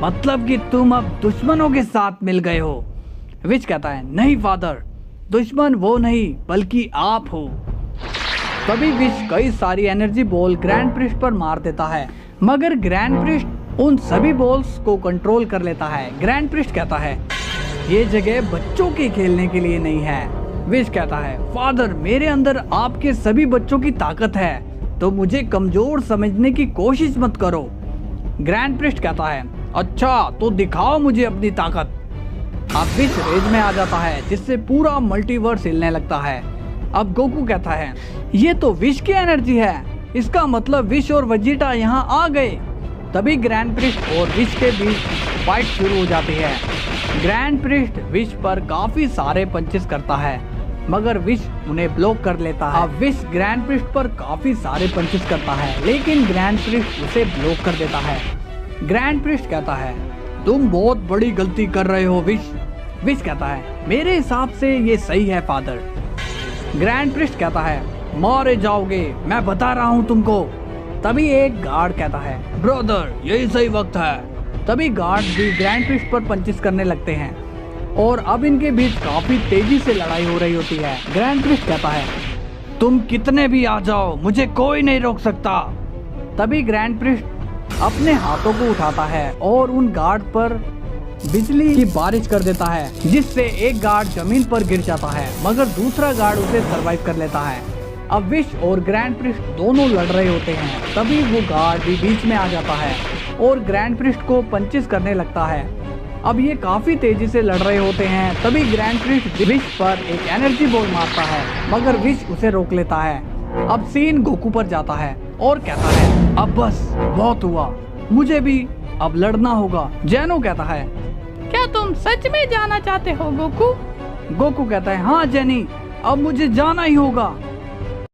मतलब कि तुम अब दुश्मनों के साथ मिल गए हो। विश कहता है नहीं फादर, दुश्मन वो नहीं बल्कि आप हो। तभी विश कई सारी एनर्जी बॉल ग्रैंड प्रिस्ट पर मार देता है, मगर ग्रैंड प्रिस्ट उन सभी बॉल्स को कंट्रोल कर लेता है। ग्रैंड प्रिस्ट कहता है ये जगह बच्चों के खेलने के लिए नहीं है, विश कहता है, फादर मेरे अंदर आपके सभी बच्चों की ताकत है, तो मुझे कमजोर समझने की कोशिश मत करो। ग्रैंड प्रिस्ट कहता है, अच्छा तो दिखाओ मुझे अपनी ताकत। अब विश रेज में आ जाता है, जिससे पूरा मल्टीवर्स हिलने लगता है। अब गोकू कहता है, ये तो विश की एनर्जी है, इसका मतलब विश और वेजिटा यहाँ आ गए। तभी ग्रैंड प्रिस्ट और विश के बीच फाइट शुरू हो जाती है। ग्रैंड प्रिस्ट विश पर काफी सारे पंचेस करता है, मगर विश उन्हें ब्लॉक कर लेता है। अब विश ग्रैंड प्रिस्ट पर काफी सारे पंचेस करता है, लेकिन ग्रैंड प्रिस्ट उसे ब्लॉक कर देता है। ग्रैंड प्रिस्ट कहता है, तुम बहुत बड़ी गलती कर रहे हो विश। विश कहता है, मेरे हिसाब से ये सही है फादर। ग्रैंड प्रिस्ट कहता है, मारे जाओगे, मैं बता रहा हूँ तुमको। तभी एक गार्ड कहता है, ब्रदर यही सही वक्त है। तभी गार्ड भी ग्रैंड प्रिस्ट पर पंचेस करने लगते हैं और अब इनके बीच काफी तेजी से लड़ाई हो रही होती है। ग्रैंड प्रिस्ट कहता है, तुम कितने भी आ जाओ, मुझे कोई नहीं रोक सकता। तभी ग्रैंड प्रिस्ट अपने हाथों को उठाता है और उन गार्ड पर बिजली की बारिश कर देता है, जिससे एक गार्ड जमीन पर गिर जाता है, मगर दूसरा गार्ड उसे सरवाइव कर लेता है। अब विश और ग्रैंड प्रिस्ट दोनों लड़ रहे होते हैं, तभी वो गार्ड भी बीच में आ जाता है और ग्रैंड प्रिस्ट को पंचेस करने लगता है। अब ये काफी तेजी से लड़ रहे होते हैं, तभी ग्रैंड प्रिस्ट विश पर एक एनर्जी बॉल मारता है, मगर विश उसे रोक लेता है। अब सीन गोकू पर जाता है और कहता है, अब बस बहुत हुआ, मुझे भी अब लड़ना होगा। जेनो कहता है, क्या तुम सच में जाना चाहते हो गोकू? गोकू कहता है, हाँ जेनी, अब मुझे जाना ही होगा।